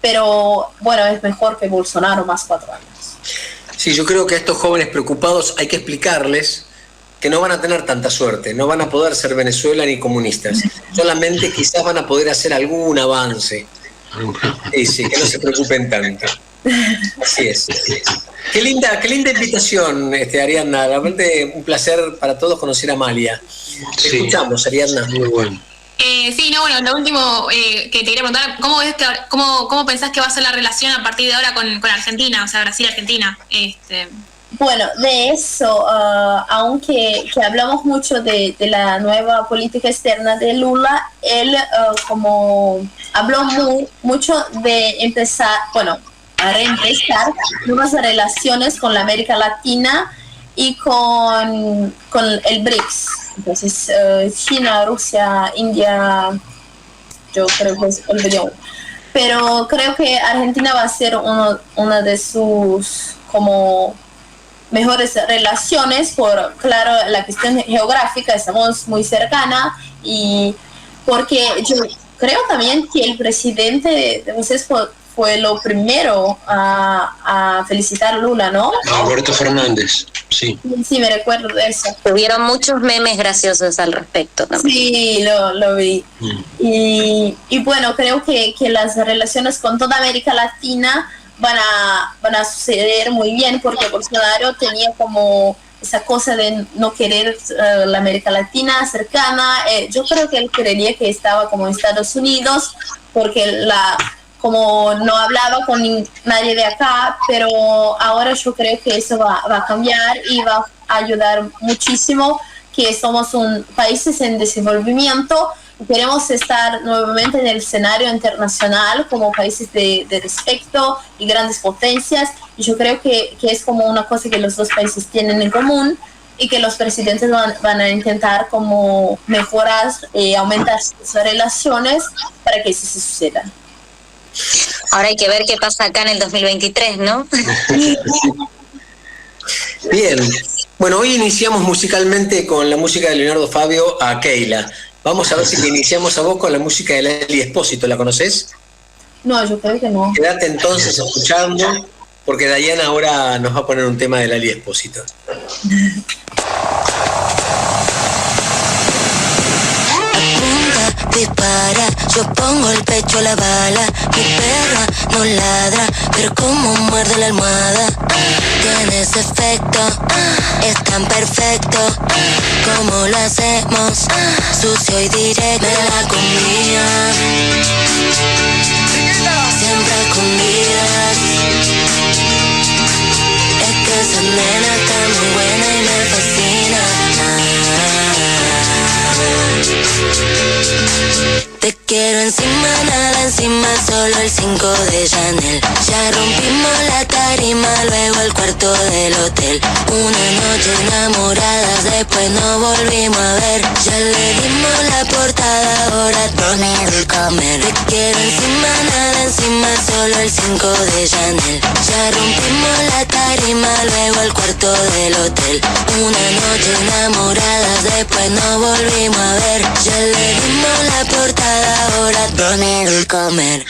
pero bueno, es mejor que Bolsonaro más 4 años. Sí, yo creo que a estos jóvenes preocupados hay que explicarles que no van a tener tanta suerte, no van a poder ser Venezuela ni comunistas, solamente quizás van a poder hacer algún avance. Sí, que no se preocupen tanto. Así es. Qué linda invitación, Ariadna. Realmente un placer para todos conocer a Amalia. Te escuchamos, Ariadna. Muy bueno. Lo último que te quería preguntar, ¿cómo pensás que va a ser la relación a partir de ahora con Argentina, o sea, Brasil-Argentina? Bueno, de eso, aunque hablamos mucho de la nueva política externa de Lula, él como habló mucho de empezar, a reempezar nuevas relaciones con la América Latina y con el BRICS. Entonces, China, Rusia, India, yo creo que es el video. Pero creo que Argentina va a ser una de sus como mejores relaciones por, claro, la cuestión geográfica, estamos muy cercana, y porque yo creo también que el presidente de ustedes fue fue lo primero a felicitar a Lula, ¿no? Alberto Fernández, sí. Sí, me recuerdo de eso. Tuvieron muchos memes graciosos al respecto también. Sí, lo vi. Y bueno, creo que las relaciones con toda América Latina van a suceder muy bien, porque Bolsonaro tenía como esa cosa de no querer la América Latina cercana. Yo creo que él creería que estaba como en Estados Unidos, porque como no hablaba con nadie de acá, pero ahora yo creo que eso va a cambiar y va a ayudar muchísimo, que somos países en desenvolvimiento y queremos estar nuevamente en el escenario internacional como países de respeto y grandes potencias, y yo creo que es como una cosa que los dos países tienen en común y que los presidentes van a intentar como mejorar, aumentar sus relaciones para que eso se suceda. Ahora hay que ver qué pasa acá en el 2023, ¿no? Bien. Bueno, hoy iniciamos musicalmente con la música de Leonardo Fabio a Keila. Vamos a ver si te iniciamos a vos con la música de Lali Espósito. ¿La conoces? No, yo creo que no. Quédate entonces escuchando, porque Dayana ahora nos va a poner un tema de Lali Espósito. Dispara, yo pongo el pecho a la bala. Mi perra no ladra, pero como muerde la almohada. Tiene ese efecto, es tan perfecto. Como lo hacemos, sucio y directo. Me la comía, siempre a escondidas. Es que esa nena está muy buena y me fascina. Te quiero encima, nada encima, solo el 5 de Chanel. Ya rompimos la tarima, luego el cuarto del hotel. Una noche enamoradas, después no volvimos a ver. Ya le dimos la portada, ahora poner el comer. Te quiero encima, nada encima, solo el 5 de Chanel. Ya rompimos la tarima, luego el cuarto del hotel. Una noche enamoradas, después no volvimos a ver. Ya le dimos la portada, ahora poner el comer.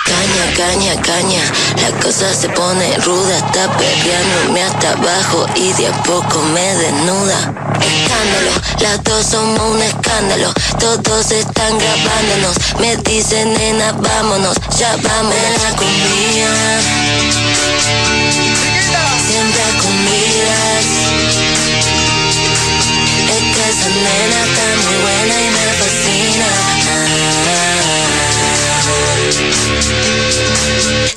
Caña, caña, caña, la cosa se pone ruda. Está perreándome hasta abajo y de a poco me desnuda. Escándalo, las dos somos un escándalo. Todos están grabándonos. Me dicen, nena, vámonos, ya vamos. Me la comía, siempre a escondidas. Es que esa nena está muy buena y me fascina.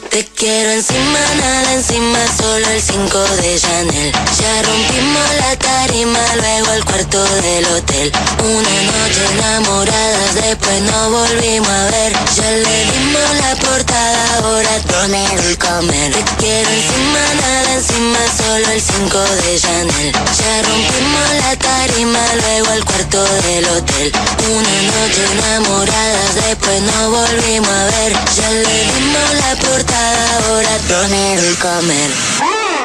Te quiero encima, nada encima, solo el 5 de Chanel. Ya rompimos la tarima, luego el cuarto del hotel. Una noche enamoradas, después no volvimos a ver. Ya le dimos la portada, ahora poner el comer. Te quiero encima, nada encima, solo el 5 de Chanel. Ya rompimos la tarima, luego el cuarto del hotel. Una noche enamoradas, después no volvimos a ver. Ya le dimos la portada, ahora poner el comer.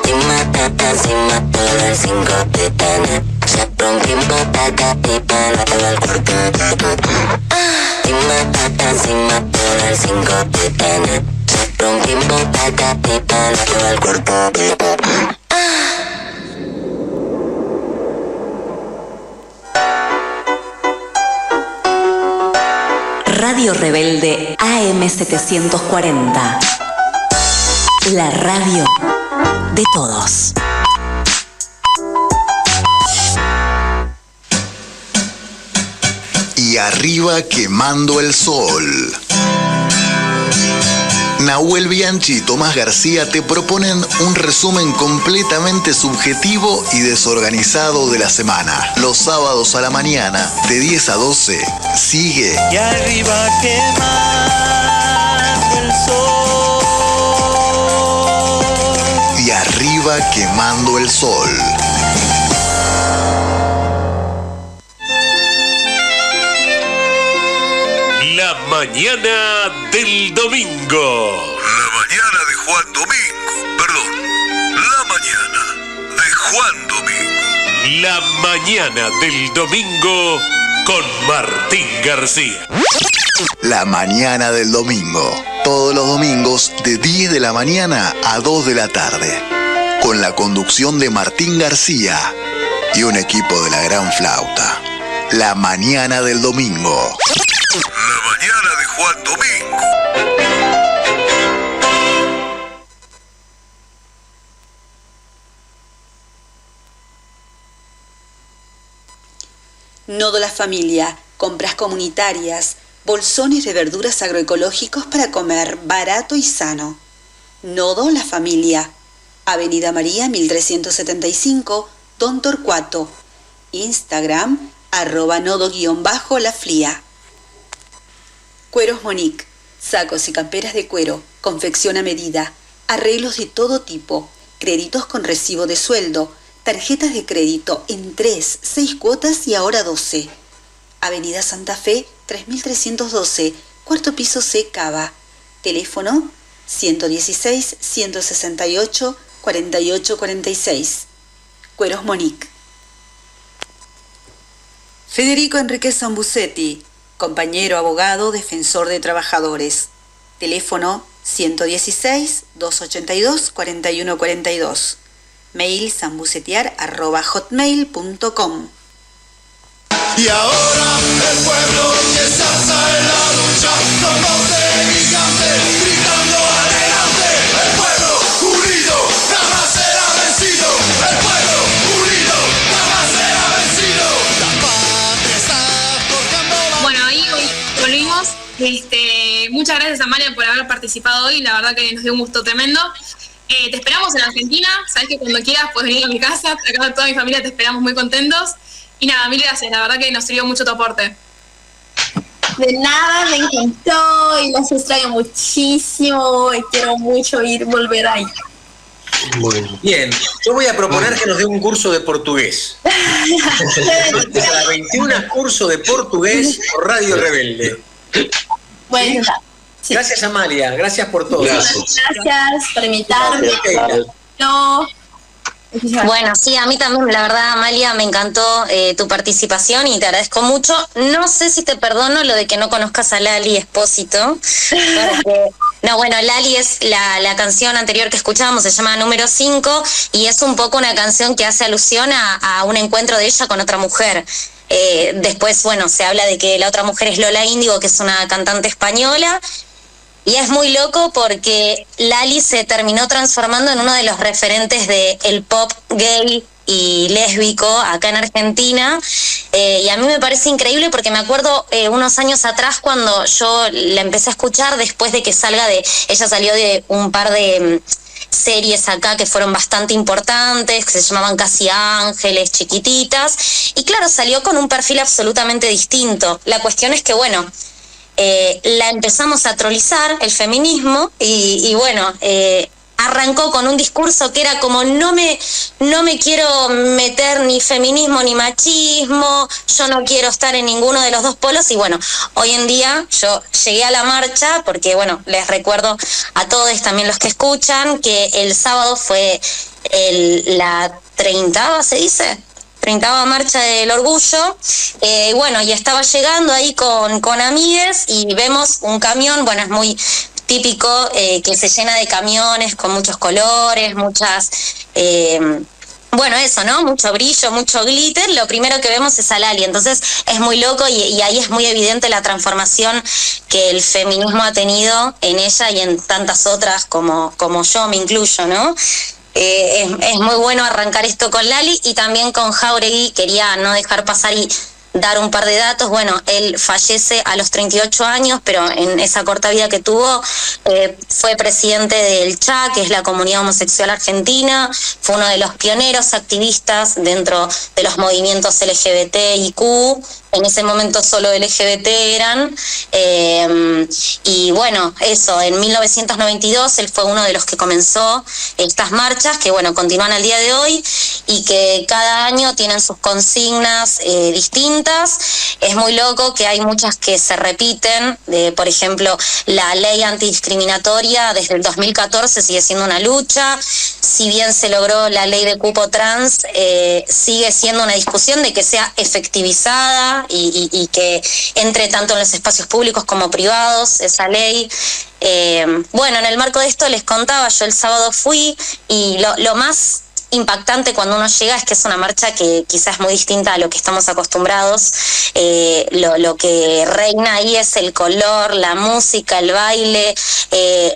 Encima, tata, encima, todo el 5 de Chanel. Ya rompimos la tarima, luego el cuarto del hotel. Encima, tata, encima, todo el 5 de Chanel. Ya rompimos la tarima, luego el cuarto del hotel. Radio Rebelde AM740. La radio de todos. Y arriba quemando el sol. Nahuel Bianchi y Tomás García te proponen un resumen completamente subjetivo y desorganizado de la semana. Los sábados a la mañana, de 10 a 12, sigue. Y arriba quemando el sol. Y arriba quemando el sol. La mañana del domingo. La mañana de Juan Domingo. Perdón. La mañana de Juan Domingo. La mañana del domingo con Martín García. La mañana del domingo. Todos los domingos de 10 de la mañana a 2 de la tarde. Con la conducción de Martín García y un equipo de la Gran Flauta. La mañana del domingo. La mañana de Juan Domingo. Nodo La Familia, compras comunitarias, bolsones de verduras agroecológicos para comer barato y sano. Nodo La Familia, Avenida María 1375, Don Torcuato. Instagram, @nodo_laflia. Cueros Monique, sacos y camperas de cuero, confección a medida, arreglos de todo tipo, créditos con recibo de sueldo, tarjetas de crédito en 3, 6 cuotas y ahora 12. Avenida Santa Fe, 3312, cuarto piso C, Cava. Teléfono 116-168-4846. Cueros Monique. Federico Enrique Sambucetti, compañero abogado, defensor de trabajadores. Teléfono 116-282-4142. Mail sambucetear@hotmail.com. Y ahora el pueblo que se alza en la lucha, con voz de gigante, gritando adelante. El pueblo unido jamás será vencido. El pueblo unido jamás será vencido. La patria está forjando la... Bueno, ahí hoy volvimos. Muchas gracias, Amalia, por haber participado hoy. La verdad que nos dio un gusto tremendo. Te esperamos en Argentina. Sabes que cuando quieras puedes venir a mi casa. Acá toda mi familia te esperamos muy contentos. Y nada, mil gracias. La verdad que nos sirvió mucho tu aporte. De nada, me encantó y los extraño muchísimo y quiero mucho volver ahí. Bueno. Bien, yo voy a proponer que nos dé un curso de portugués. A las 21, curso de portugués por Radio Rebelde. Bueno, ¿Sí? Gracias, Amalia, gracias por todo. Gracias por invitarme. No. Bueno, sí, a mí también, la verdad, Amalia, me encantó tu participación y te agradezco mucho. No sé si te perdono lo de que no conozcas a Lali Espósito. No, bueno, Lali es la canción anterior que escuchábamos, se llama Número 5, y es un poco una canción que hace alusión a un encuentro de ella con otra mujer. Después, bueno, se habla de que la otra mujer es Lola Índigo, que es una cantante española. Y es muy loco porque Lali se terminó transformando en uno de los referentes del pop gay y lésbico acá en Argentina. Y a mí me parece increíble porque me acuerdo unos años atrás cuando yo la empecé a escuchar después de que ella salió de un par de series acá que fueron bastante importantes, que se llamaban Casi Ángeles, Chiquititas. Y claro, salió con un perfil absolutamente distinto. La cuestión es que, bueno, la empezamos a trolizar, el feminismo, y bueno, arrancó con un discurso que era como no me quiero meter ni feminismo ni machismo, yo no quiero estar en ninguno de los dos polos. Y bueno, hoy en día yo llegué a la marcha porque, bueno, les recuerdo a todos también los que escuchan que el sábado fue la 30ª, ¿se dice? 30ª marcha del orgullo, bueno, y estaba llegando ahí con amigues y vemos un camión, bueno, es muy típico que se llena de camiones con muchos colores, muchas, bueno, eso, ¿no? Mucho brillo, mucho glitter. Lo primero que vemos es a Lali, entonces es muy loco y ahí es muy evidente la transformación que el feminismo ha tenido en ella y en tantas otras como yo me incluyo, ¿no? Es muy bueno arrancar esto con Lali y también con Jáuregui. Quería no dejar pasar y dar un par de datos. Bueno, él fallece a los 38 años, pero en esa corta vida que tuvo fue presidente del CHA, que es la Comunidad Homosexual Argentina, fue uno de los pioneros activistas dentro de los movimientos LGBTIQ. En ese momento solo LGBT eran, y bueno, eso, en 1992 él fue uno de los que comenzó estas marchas, que bueno, continúan al día de hoy, y que cada año tienen sus consignas distintas. distintas. Es muy loco que hay muchas que se repiten. Por ejemplo, la ley antidiscriminatoria desde el 2014 sigue siendo una lucha. Si bien se logró la ley de cupo trans, sigue siendo una discusión de que sea efectivizada y que entre tanto en los espacios públicos como privados esa ley. Bueno, en el marco de esto les contaba, yo el sábado fui y lo más impactante cuando uno llega es que es una marcha que quizás es muy distinta a lo que estamos acostumbrados. Lo que reina ahí es el color, la música, el baile,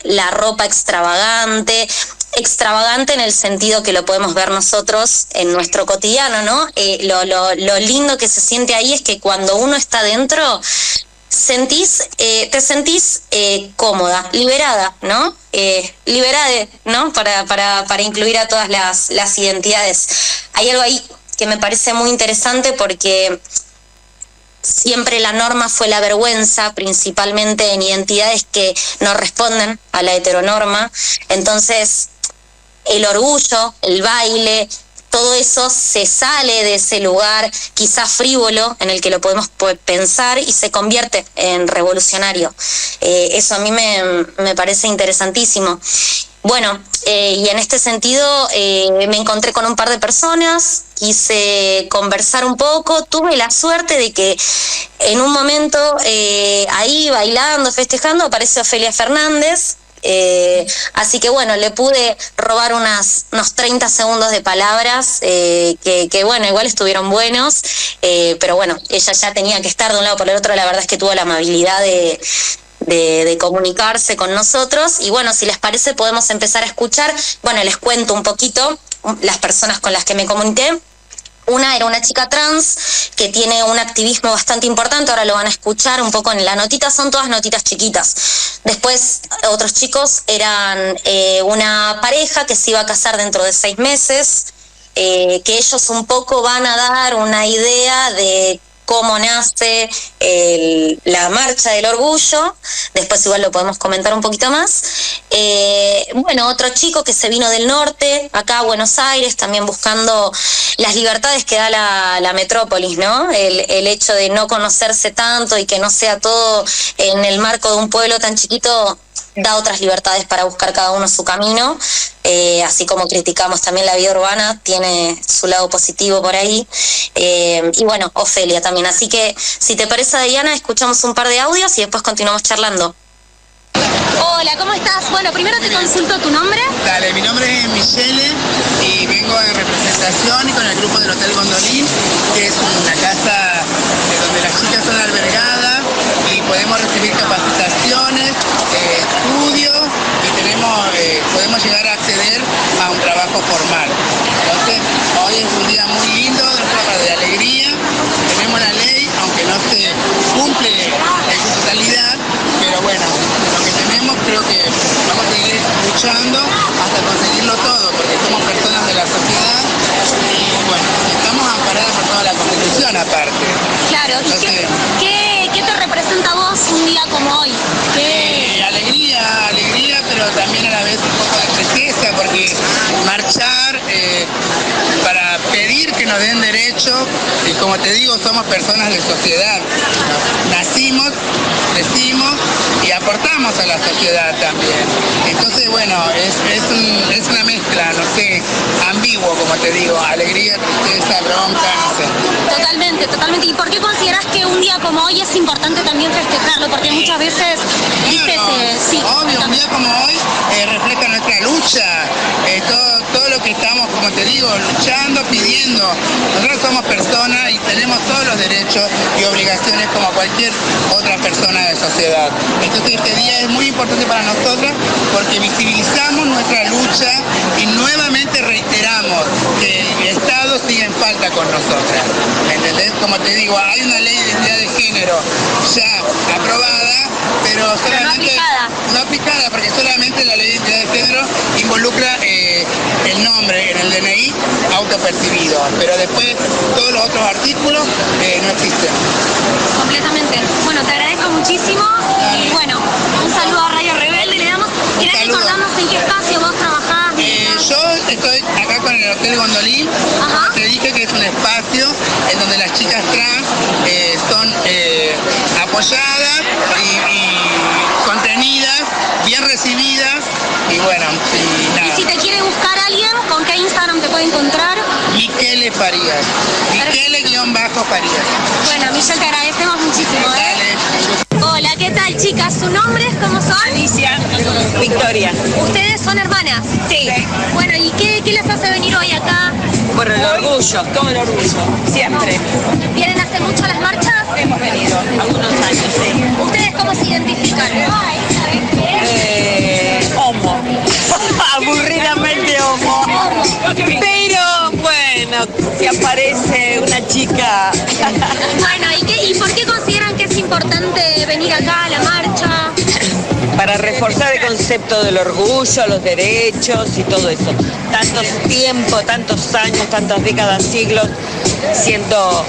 la ropa extravagante en el sentido que lo podemos ver nosotros en nuestro cotidiano, ¿no? Lo lindo que se siente ahí es que cuando uno está dentro te sentís cómoda, liberada, ¿no? Liberade, ¿no? Para incluir a todas las identidades. Hay algo ahí que me parece muy interesante porque siempre la norma fue la vergüenza, principalmente en identidades que no responden a la heteronorma. Entonces, el orgullo, el baile, todo eso se sale de ese lugar quizás frívolo en el que lo podemos pensar y se convierte en revolucionario. Eso a mí me parece interesantísimo. Bueno, y en este sentido me encontré con un par de personas, quise conversar un poco, tuve la suerte de que en un momento ahí bailando, festejando, aparece Ofelia Fernández. Así que bueno, le pude robar unos 30 segundos de palabras que bueno, igual estuvieron buenos, pero bueno, ella ya tenía que estar de un lado por el otro. La verdad es que tuvo la amabilidad de comunicarse con nosotros y bueno, si les parece podemos empezar a escuchar. Bueno, les cuento un poquito las personas con las que me comuniqué. Una era una chica trans que tiene un activismo bastante importante, ahora lo van a escuchar un poco en la notita, son todas notitas chiquitas. Después otros chicos eran una pareja que se iba a casar dentro de 6 meses, que ellos un poco van a dar una idea de cómo nace la marcha del orgullo. Después igual lo podemos comentar un poquito más. Bueno, otro chico que se vino del norte, acá a Buenos Aires, también buscando las libertades que da la metrópolis, ¿no? El hecho de no conocerse tanto y que no sea todo en el marco de un pueblo tan chiquito, da otras libertades para buscar cada uno su camino, así como criticamos también la vida urbana, tiene su lado positivo por ahí, y bueno, Ofelia también. Así que, si te parece, Diana, escuchamos un par de audios y después continuamos charlando. Hola, ¿cómo estás? Bueno, primero te consulto tu nombre. Dale, mi nombre es Michelle y vengo en representación y con el grupo del Hotel Gondolín, que es una casa donde las chicas son albergadas y podemos recibir capacitaciones, estudios y podemos llegar a acceder a un trabajo formal. Entonces, hoy es un día muy lindo, de alegría. Tenemos la ley, aunque no se cumple en su totalidad, pero bueno, lo que tenemos creo que vamos a seguir luchando hasta conseguirlo todo, porque somos personas de la sociedad y bueno, estamos amparadas por toda la Constitución aparte. Claro, entonces, ¿qué te representa a vos un día como hoy? Alegría, pero también a la vez un poco de tristeza, porque marchar para pedir que nos den derechos, y como te digo, somos personas de sociedad. Nacimos, crecimos y aportamos a la sociedad también. Entonces, bueno, es una mezcla, no sé, ambiguo, como te digo, alegría, tristeza, bronca, no sé. Totalmente. ¿Y por qué considerás que un día como hoy es importante también festejarlo? Porque muchas veces dices, sí. Obvio, un día como hoy refleja nuestra lucha, todo lo que estamos, como te digo, luchando, pidiendo. Nosotros somos personas y tenemos todos los derechos y obligaciones como cualquier otra persona de sociedad. Entonces este día es muy importante para nosotros porque visibilizamos nuestra lucha y nuevamente reiteramos que el Estado sigue en falta con nosotras. ¿Me entendés? Como te digo, hay una ley de identidad de género ya aprobada, pero solamente no aplicada, porque solamente la ley de identidad de género involucra el nombre en el DNI autopercibido, pero después todos los otros artículos no existen. Completamente. Bueno, te agradezco muchísimo. Y bueno, un saludo a Radio Rebelde. Le damos, ¿querés recordarnos en qué espacio vos trabajás? Yo estoy acá con el Hotel Gondolín. Te dije que es un espacio en donde las chicas trans son apoyadas y contenidas, bien recibidas y bueno, y nada. Y si te quiere buscar alguien, ¿con qué Instagram te puede encontrar? Miquele Farías. Miquele-Farías. Bueno, Michelle, te agradecemos muchísimo, Hola, ¿qué tal, chicas? ¿Sus nombres cómo son? Alicia, Victoria. ¿Ustedes son hermanas? Sí. Bueno, ¿y qué les hace venir hoy acá? Por el orgullo, todo el orgullo, siempre. ¿Vienen hace mucho a las marchas? Hemos venido, algunos años, sí. ¿Ustedes cómo se identifican? Homo. Aburridamente homo. Pero bueno, si aparece una chica. Bueno, ¿y por qué consideran que es importante venir acá a la marcha? Para reforzar el concepto del orgullo, los derechos y todo eso. Tantos tiempos, tantos años, tantas décadas, siglos, siendo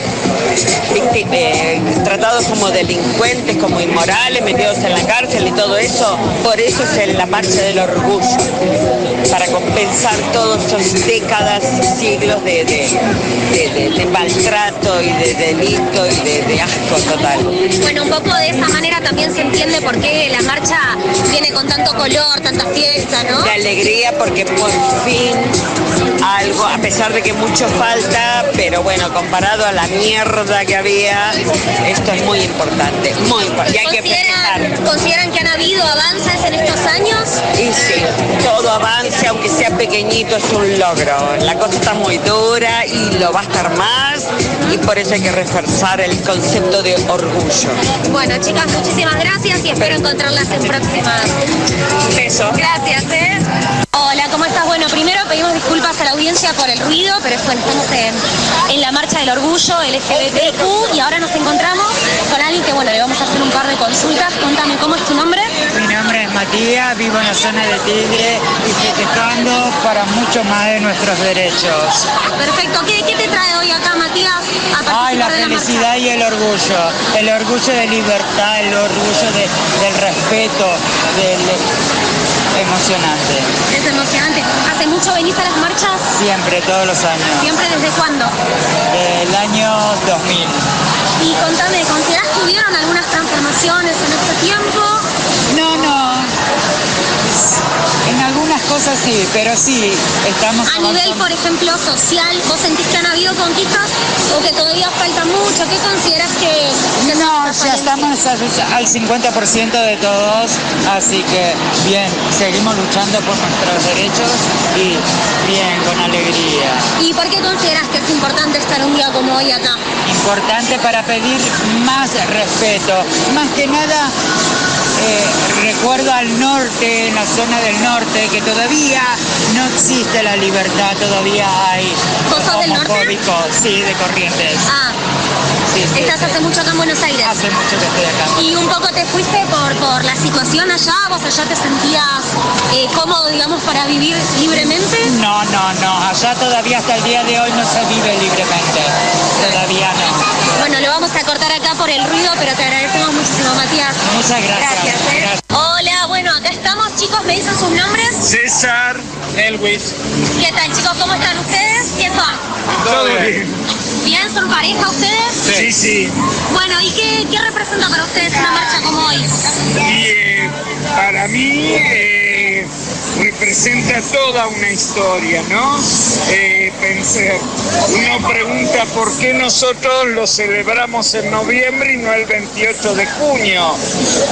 tratados como delincuentes, como inmorales, metidos en la cárcel y todo eso. Por eso es la marcha del orgullo, para compensar todas esas décadas y siglos de maltrato y de delito y de asco total. Bueno, un poco de esa manera también se entiende por qué la marcha viene con tanto color, tanta fiesta, ¿no? De alegría porque por fin algo, a pesar de que mucho falta, pero bueno, comparado a la mierda que había, esto es muy importante, muy importante. Y hay que festejar. ¿Consideran que han habido avances en estos años? Y sí, todo avance, aunque sea pequeñito, es un logro. La cosa está muy dura y lo va a estar más, y por eso hay que reforzar el concepto de orgullo. Bueno, chicas, muchísimas gracias y espero encontrarlas en próximas. Beso. Gracias, Hola, ¿cómo estás? Bueno, primero pedimos disculpas a la audiencia por el ruido, pero bueno, estamos en la marcha del orgullo LGBTQ y ahora nos encontramos con alguien que, bueno, le vamos a hacer un par de consultas. Contame, ¿cómo es tu nombre? Mi nombre es Matías, vivo en la zona de Tigre y festejando para mucho más de nuestros derechos. Perfecto. ¿Qué te trae hoy acá, Matías? Ay, la felicidad y el orgullo de libertad, el orgullo del respeto, emocionante. Es emocionante. ¿Hace mucho venís a las marchas? Siempre, todos los años. ¿Siempre desde cuándo? Del año 2000. Y contame, ¿considerás que hubieron algunas transformaciones en este tiempo? No. En algunas cosas sí, pero sí, estamos a nivel, por ejemplo, social, ¿vos sentís que han habido conquistas o que todavía falta mucho? ¿Qué considerás que no, ya estamos al 50% de todos, así que bien, seguimos luchando por nuestros derechos y bien, con alegría. ¿Y por qué considerás que es importante estar un día como hoy acá? Importante para pedir más respeto, más que nada. Recuerdo al norte, en la zona del norte, que todavía no existe la libertad, todavía hay homofóbicos, sí, de Corrientes. Ah, sí. ¿Estás hace mucho acá en Buenos Aires? Hace mucho que estoy acá. ¿Y un poco te fuiste por la situación allá? ¿Vos allá te sentías cómodo, digamos, para vivir libremente? No, allá todavía hasta el día de hoy no se vive libremente, todavía no. Bueno, lo vamos a cortar acá por el ruido, pero te agradecemos muchísimo, Matías. Muchas gracias. Gracias. Hola, bueno, acá estamos, chicos, ¿me dicen sus nombres? César, Elwis. ¿Qué tal, chicos? ¿Cómo están ustedes? ¿Quién son? Todo bien. ¿Bien? ¿Son pareja ustedes? Sí. Bueno, ¿y qué representa para ustedes una marcha como hoy? Y para mí representa toda una historia, ¿no? Uno pregunta por qué nosotros lo celebramos en noviembre y no el 28 de junio,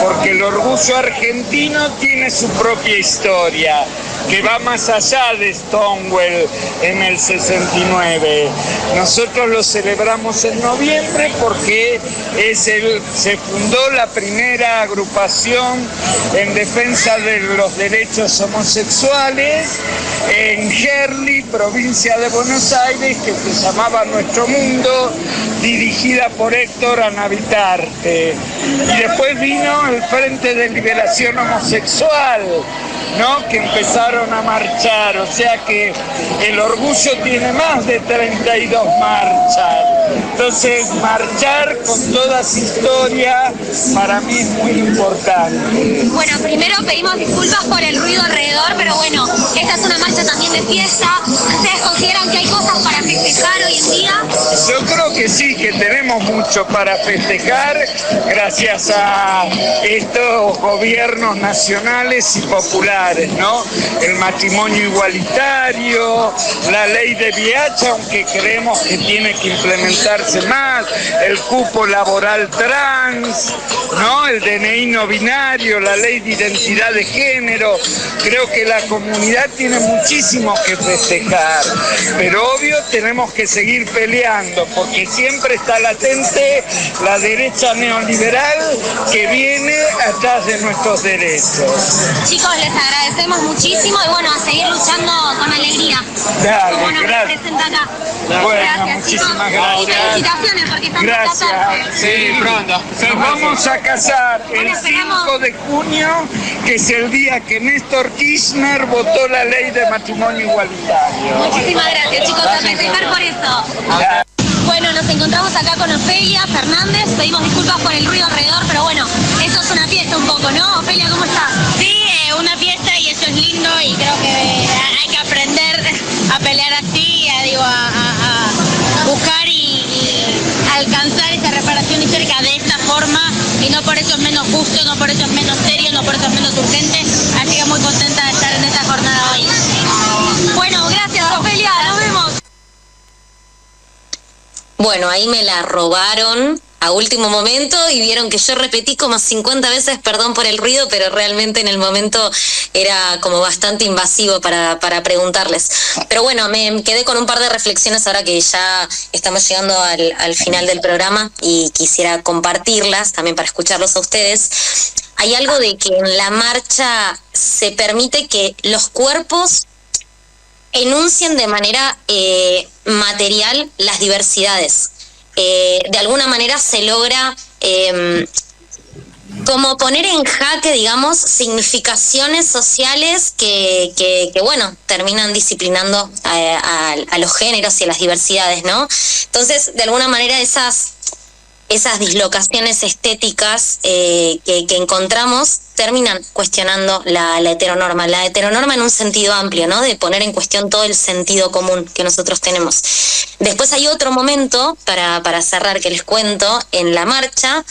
porque el orgullo argentino tiene su propia historia, que va más allá de Stonewall en el 69. Nosotros lo celebramos en noviembre porque se fundó la primera agrupación en defensa de los derechos homosexuales en Gerli, provincia de Buenos Aires, que se llamaba Nuestro Mundo, dirigida por Héctor Anavitarte. Y después vino el Frente de Liberación Homosexual, ¿no? Que empezaron a marchar, o sea que el orgullo tiene más de 32 marchas. Entonces, marchar con toda su historia para mí es muy importante. Bueno, primero pedimos disculpas por el ruido alrededor, pero bueno, esta es una marcha también de fiesta. ¿Ustedes consideran que hay cosas para festejar hoy en día? Yo creo que sí, que tenemos mucho para festejar gracias a estos gobiernos nacionales y populares, ¿no? El matrimonio igualitario, la ley de VIH, aunque creemos que tiene que implementarse más, el cupo laboral trans, ¿no? El DNI no binario, la ley de identidad de género. Creo que la comunidad tiene muchísimo que festejar, pero obvio tenemos que seguir peleando porque siempre está latente la derecha neoliberal que viene atrás de nuestros derechos. Chicos, les agradecemos muchísimo y bueno, a seguir luchando con alegría. Dale, como nos gracias. representa acá. Bueno, Gracias, muchísimas chicos. gracias. Y felicitaciones porque están por casarse. Sí, pronto. Nos vamos a casar el 5 de junio, que es el día que Néstor Kirchner votó la ley de matrimonio igualitario. Muchísimas gracias, chicos, a festejar por eso. Bueno, nos encontramos acá con Ofelia Fernández, pedimos disculpas por el ruido alrededor, pero bueno, esto es una fiesta un poco, ¿no? Ofelia, ¿cómo estás? Sí, una fiesta y eso es lindo y creo que hay que aprender a pelear así, a buscar y alcanzar esa reparación histórica de esta forma y no por eso es menos justo, no por eso es menos serio, no por eso es menos urgente, así que muy contenta de estar en esta jornada hoy. Bueno, gracias Ofelia, nos vemos. Bueno, ahí me la robaron a último momento y vieron que yo repetí como 50 veces perdón por el ruido, pero realmente en el momento era como bastante invasivo para preguntarles. Pero bueno, me quedé con un par de reflexiones ahora que ya estamos llegando al final del programa y quisiera compartirlas también para escucharlos a ustedes. Hay algo de que en la marcha se permite que los cuerpos enuncien de manera material las diversidades. De alguna manera se logra como poner en jaque, digamos, significaciones sociales que bueno, terminan disciplinando a los géneros y a las diversidades, ¿no? Entonces, de alguna manera esas dislocaciones estéticas que encontramos terminan cuestionando la heteronorma. La heteronorma en un sentido amplio, ¿no? De poner en cuestión todo el sentido común que nosotros tenemos. Después hay otro momento, para cerrar, que les cuento, en la marcha,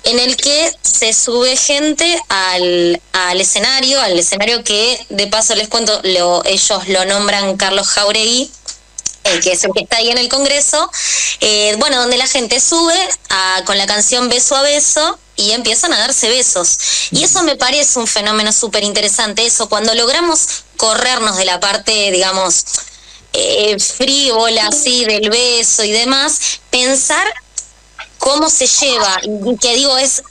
en el que se sube gente al escenario que, de paso les cuento, ellos lo nombran Carlos Jauregui, que es el que está ahí en el Congreso, bueno, donde la gente sube con la canción Beso a Beso y empiezan a darse besos. Y eso me parece un fenómeno súper interesante, eso, cuando logramos corrernos de la parte, digamos, frívola, así, del beso y demás, pensar cómo se lleva, y que digo es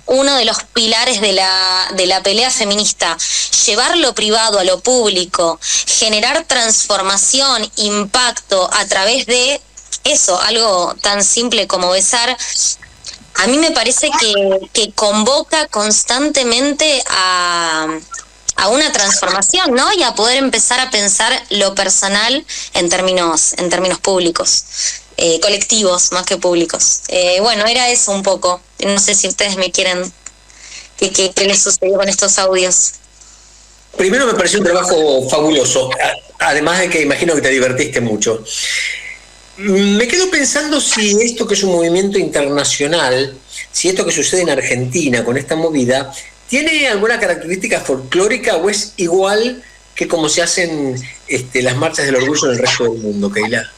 uno de los pilares de la pelea feminista, llevar lo privado a lo público, generar transformación, impacto a través de eso, algo tan simple como besar. A mí me parece que convoca constantemente a una transformación, ¿no? Y a poder empezar a pensar lo personal en términos públicos. Colectivos más que públicos. Bueno, era eso un poco. No sé si ustedes me quieren qué les sucedió con estos audios. Primero me pareció un trabajo fabuloso, además de que imagino que te divertiste mucho. Me quedo pensando si esto que es un movimiento internacional, si esto que sucede en Argentina con esta movida, ¿tiene alguna característica folclórica o es igual que como se hacen las marchas del orgullo en el resto del mundo, Keila?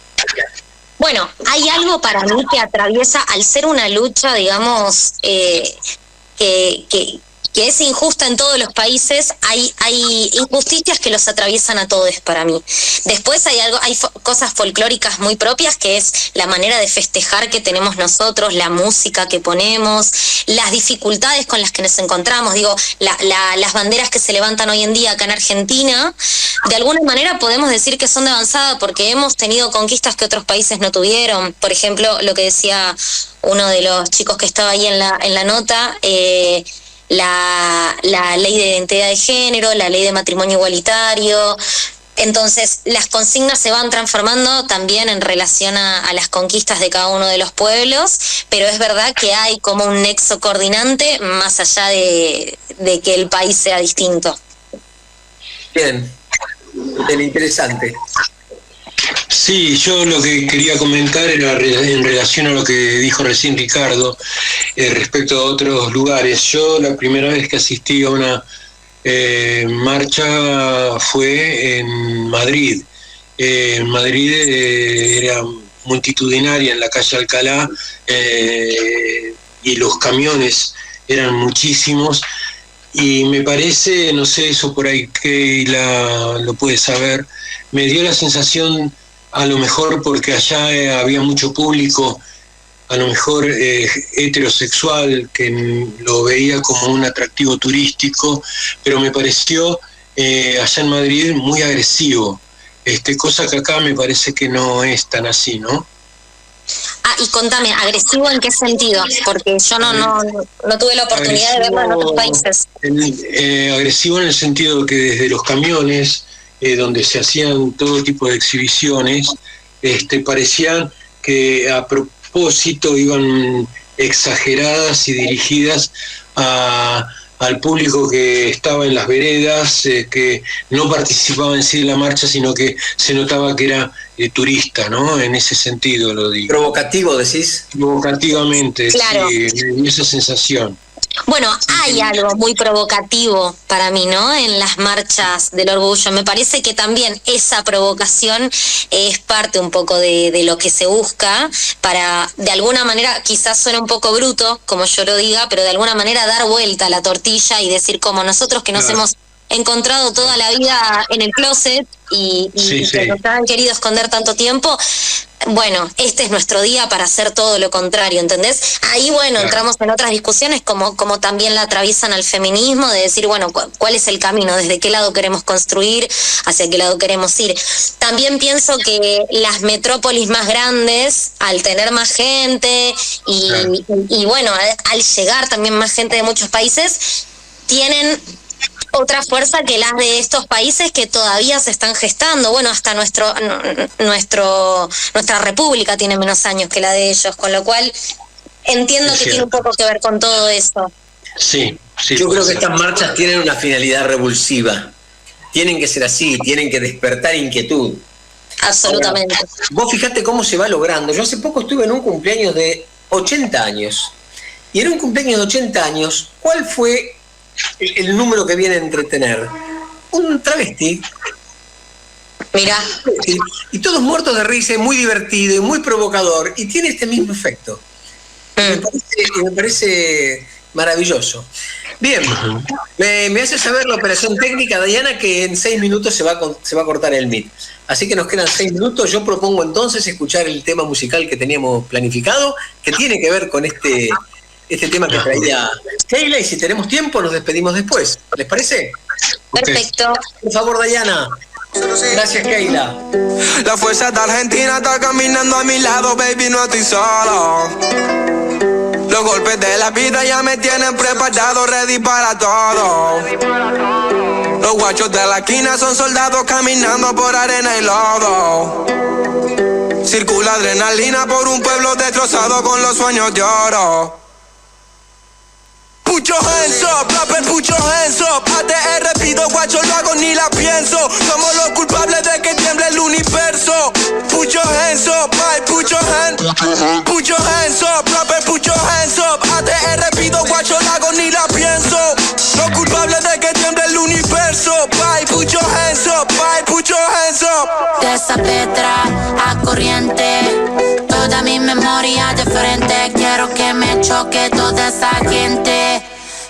Bueno, hay algo para mí que atraviesa, al ser una lucha, digamos, que es injusta en todos los países, hay injusticias que los atraviesan a todos para mí. Después hay cosas folclóricas muy propias, que es la manera de festejar que tenemos nosotros, la música que ponemos, las dificultades con las que nos encontramos. Digo, las banderas que se levantan hoy en día acá en Argentina, de alguna manera podemos decir que son de avanzada porque hemos tenido conquistas que otros países no tuvieron. Por ejemplo, lo que decía uno de los chicos que estaba ahí en la nota, la ley de identidad de género, la ley de matrimonio igualitario. Entonces, las consignas se van transformando también en relación a las conquistas de cada uno de los pueblos, pero es verdad que hay como un nexo coordinante más allá de que el país sea distinto. Bien, interesante. Sí, yo lo que quería comentar era en relación a lo que dijo recién Ricardo respecto a otros lugares. Yo la primera vez que asistí a una marcha fue en Madrid. En Madrid era multitudinaria en la calle Alcalá y los camiones eran muchísimos. Y me parece, no sé, eso por ahí Keila lo puede saber, me dio la sensación, a lo mejor porque allá había mucho público, a lo mejor heterosexual, que lo veía como un atractivo turístico, pero me pareció allá en Madrid muy agresivo, cosa que acá me parece que no es tan así, ¿no? Y contame, ¿agresivo en qué sentido? Porque yo no tuve la oportunidad de verlo en otros países. Agresivo en el sentido que desde los camiones, donde se hacían todo tipo de exhibiciones, parecían que a propósito iban exageradas y dirigidas al público que estaba en las veredas, que no participaba en sí de la marcha, sino que se notaba que era turista, ¿no? En ese sentido lo digo. ¿Provocativo decís? Provocativamente, claro. Sí, me dio esa sensación. Bueno, hay algo muy provocativo para mí, ¿no? En las marchas del orgullo. Me parece que también esa provocación es parte un poco de lo que se busca para, de alguna manera, quizás suene un poco bruto, como yo lo diga, pero de alguna manera dar vuelta a la tortilla y decir como nosotros que nos hemos encontrado toda la vida en el closet y que nos han querido esconder tanto tiempo, bueno, este es nuestro día para hacer todo lo contrario, ¿entendés? Ahí, bueno, entramos en otras discusiones como también la atraviesan al feminismo, de decir, bueno, ¿cuál es el camino? ¿Desde qué lado queremos construir? ¿Hacia qué lado queremos ir? También pienso que las metrópolis más grandes, al tener más gente y bueno, al llegar también más gente de muchos países, tienen otra fuerza que las de estos países que todavía se están gestando. Bueno, hasta nuestra república tiene menos años que la de ellos, con lo cual entiendo que tiene un poco que ver con todo eso. Sí, yo creo que estas marchas tienen una finalidad revulsiva. Tienen que ser así, tienen que despertar inquietud. Absolutamente. Ahora, vos fijate cómo se va logrando. Yo hace poco estuve en un cumpleaños de 80 años. Y en un cumpleaños de 80 años, ¿cuál fue el número que viene a entretener? Un travesti. Mirá. Y todos muertos de risa, muy divertido y muy provocador. Y tiene este mismo efecto. Me parece maravilloso. Bien, me hace saber la operación técnica, Dayana, que en 6 minutos se va a cortar el Meet. Así que nos quedan 6 minutos. Yo propongo entonces escuchar el tema musical que teníamos planificado, que tiene que ver con este tema que traía Keila, y si tenemos tiempo nos despedimos después. ¿Les parece? Perfecto. Por favor, Dayana. Gracias, Keila. La fuerza de Argentina está caminando a mi lado, baby, no estoy solo. Los golpes de la vida ya me tienen preparado, ready para todo. Los guachos de la esquina son soldados caminando por arena y lodo. Circula adrenalina por un pueblo destrozado con los sueños de oro. Put your hands up, rapper, put your hands up. ATR pido, guacho, lo hago ni la pienso. Somos los culpables de que tiemble el universo. Put your hands up, bye, put your hands. Put your hands up, rapper, put your hands up. ATR pido, guacho, lo hago ni la pienso. Los culpables de que tiemble el universo. Bye, put your hands up, bye, put your hands up. De esa Petra a Corriente, toda mi memoria de frente. Quiero que me choque toda esa gente.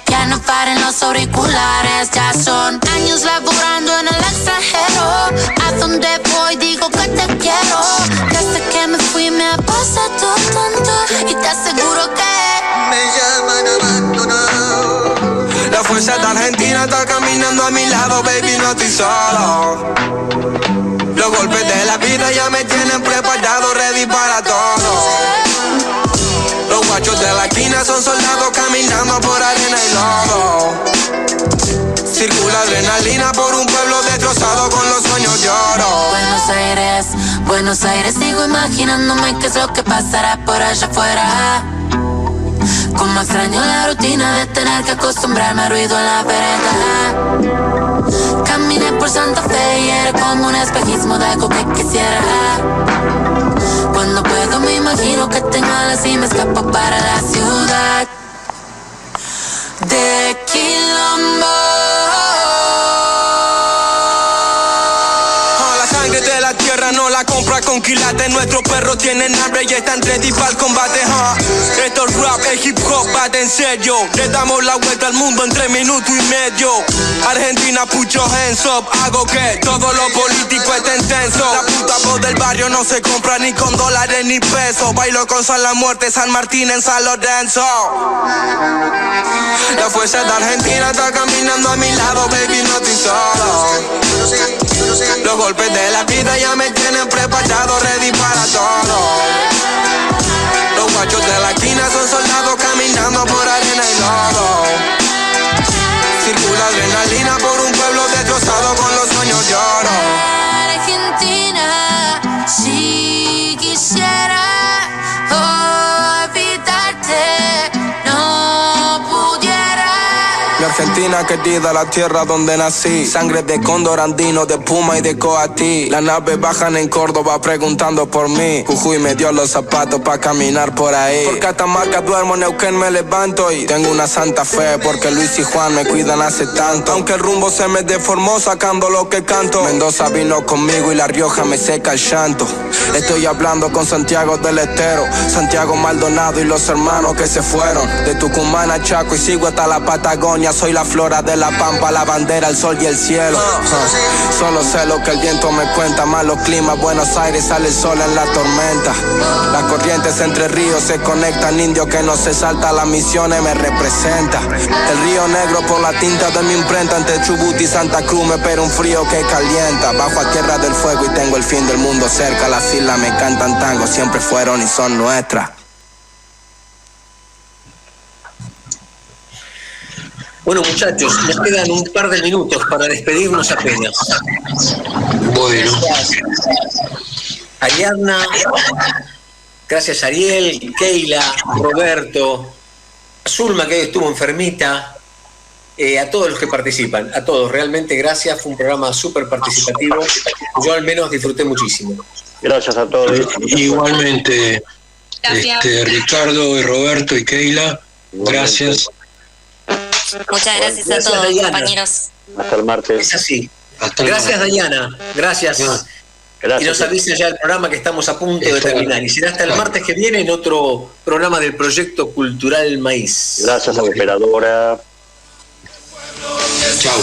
Que no paren los auriculares. Ya son años laborando en el extranjero. A donde voy digo que te quiero. Desde que me fui me ha pasado tanto. Y te aseguro que me llaman abandonado. La fuerza de Argentina está caminando a mi lado, baby, no estoy solo. Los golpes de la vida ya me tienen preparado, ready para todo. Los guachos de la esquina son soldados caminando por arena y lodo. Circula adrenalina por un pueblo destrozado con los sueños sueños lloro. Buenos Aires, sigo imaginándome qué es lo que pasará por allá afuera. Como extraño la rutina de tener que acostumbrarme al ruido en la vereda. Caminé por Santa Fe y era como un espejismo de algo que quisiera. Cuando puedo me imagino que tengo alas y me escapo para la ciudad de Quilombo. De la tierra no la compra con quilates. Nuestros perros tienen hambre y están ready para el combate, Esto es rap, es hip hop, bate en serio. Le damos la vuelta al mundo en 3 minutos y medio. Argentina, put your hands up. Hago que todo lo político esté intenso. La puta voz del barrio no se compra ni con dólares ni pesos. Bailo con San La Muerte, San Martín en San Lorenzo. La fuerza de Argentina está caminando a mi lado, baby, no estoy solo. Los golpes de la vida ya me tienen preparado, ready para todo. Los guachos de la esquina son soldados caminando por arena y lodo. Circula adrenalina por un pueblo destrozado, con los sueños lloro. Argentina, si quisiera olvidarte, no pudiera. Mi Argentina querida, la tierra donde nací. Sangre de cóndor andino, de puma y de coatí. Las naves bajan en Córdoba preguntando por mí. Jujuy me dio los zapatos pa' caminar por ahí. Por Catamarca duermo, Neuquén me levanto. Y tengo una santa fe porque Luis y Juan me cuidan hace tanto. Aunque el rumbo se me deformó sacando lo que canto. Mendoza vino conmigo y La Rioja me seca el llanto. Estoy hablando con Santiago del Estero, Santiago Maldonado y los hermanos que se fueron. De Tucumán a Chaco y sigo hasta la Patagonia. Soy la flora de la pampa, la bandera, el sol y el cielo. Solo sé lo que el viento me cuenta. Malos climas, Buenos Aires sale el sol en la tormenta. Las corrientes entre ríos se conectan. Indio que no se salta las misiones me representa. El río Negro por la tinta de mi imprenta. Entre Chubut y Santa Cruz me espera un frío que calienta. Bajo a Tierra del Fuego y tengo el fin del mundo cerca. Las islas me cantan tango, siempre fueron y son nuestras. Bueno, muchachos, nos quedan un par de minutos para despedirnos apenas. Bueno. Gracias, Ariadna, gracias Ariel, Keila, Roberto, Zulma, que hoy estuvo enfermita, a todos los que participan, a todos, realmente gracias, fue un programa súper participativo, yo al menos disfruté muchísimo. Gracias a todos. Igualmente, Ricardo y Roberto y Keila, gracias. Muchas gracias a todos, Dayana. compañeros. Hasta el martes. Es así. Hasta el Gracias, martes. Dayana. Gracias. Gracias. Y nos avisa ya el programa que estamos a punto de terminar. Y será hasta el martes que viene en otro programa del Proyecto Cultural Maíz. Gracias a la operadora. Chau.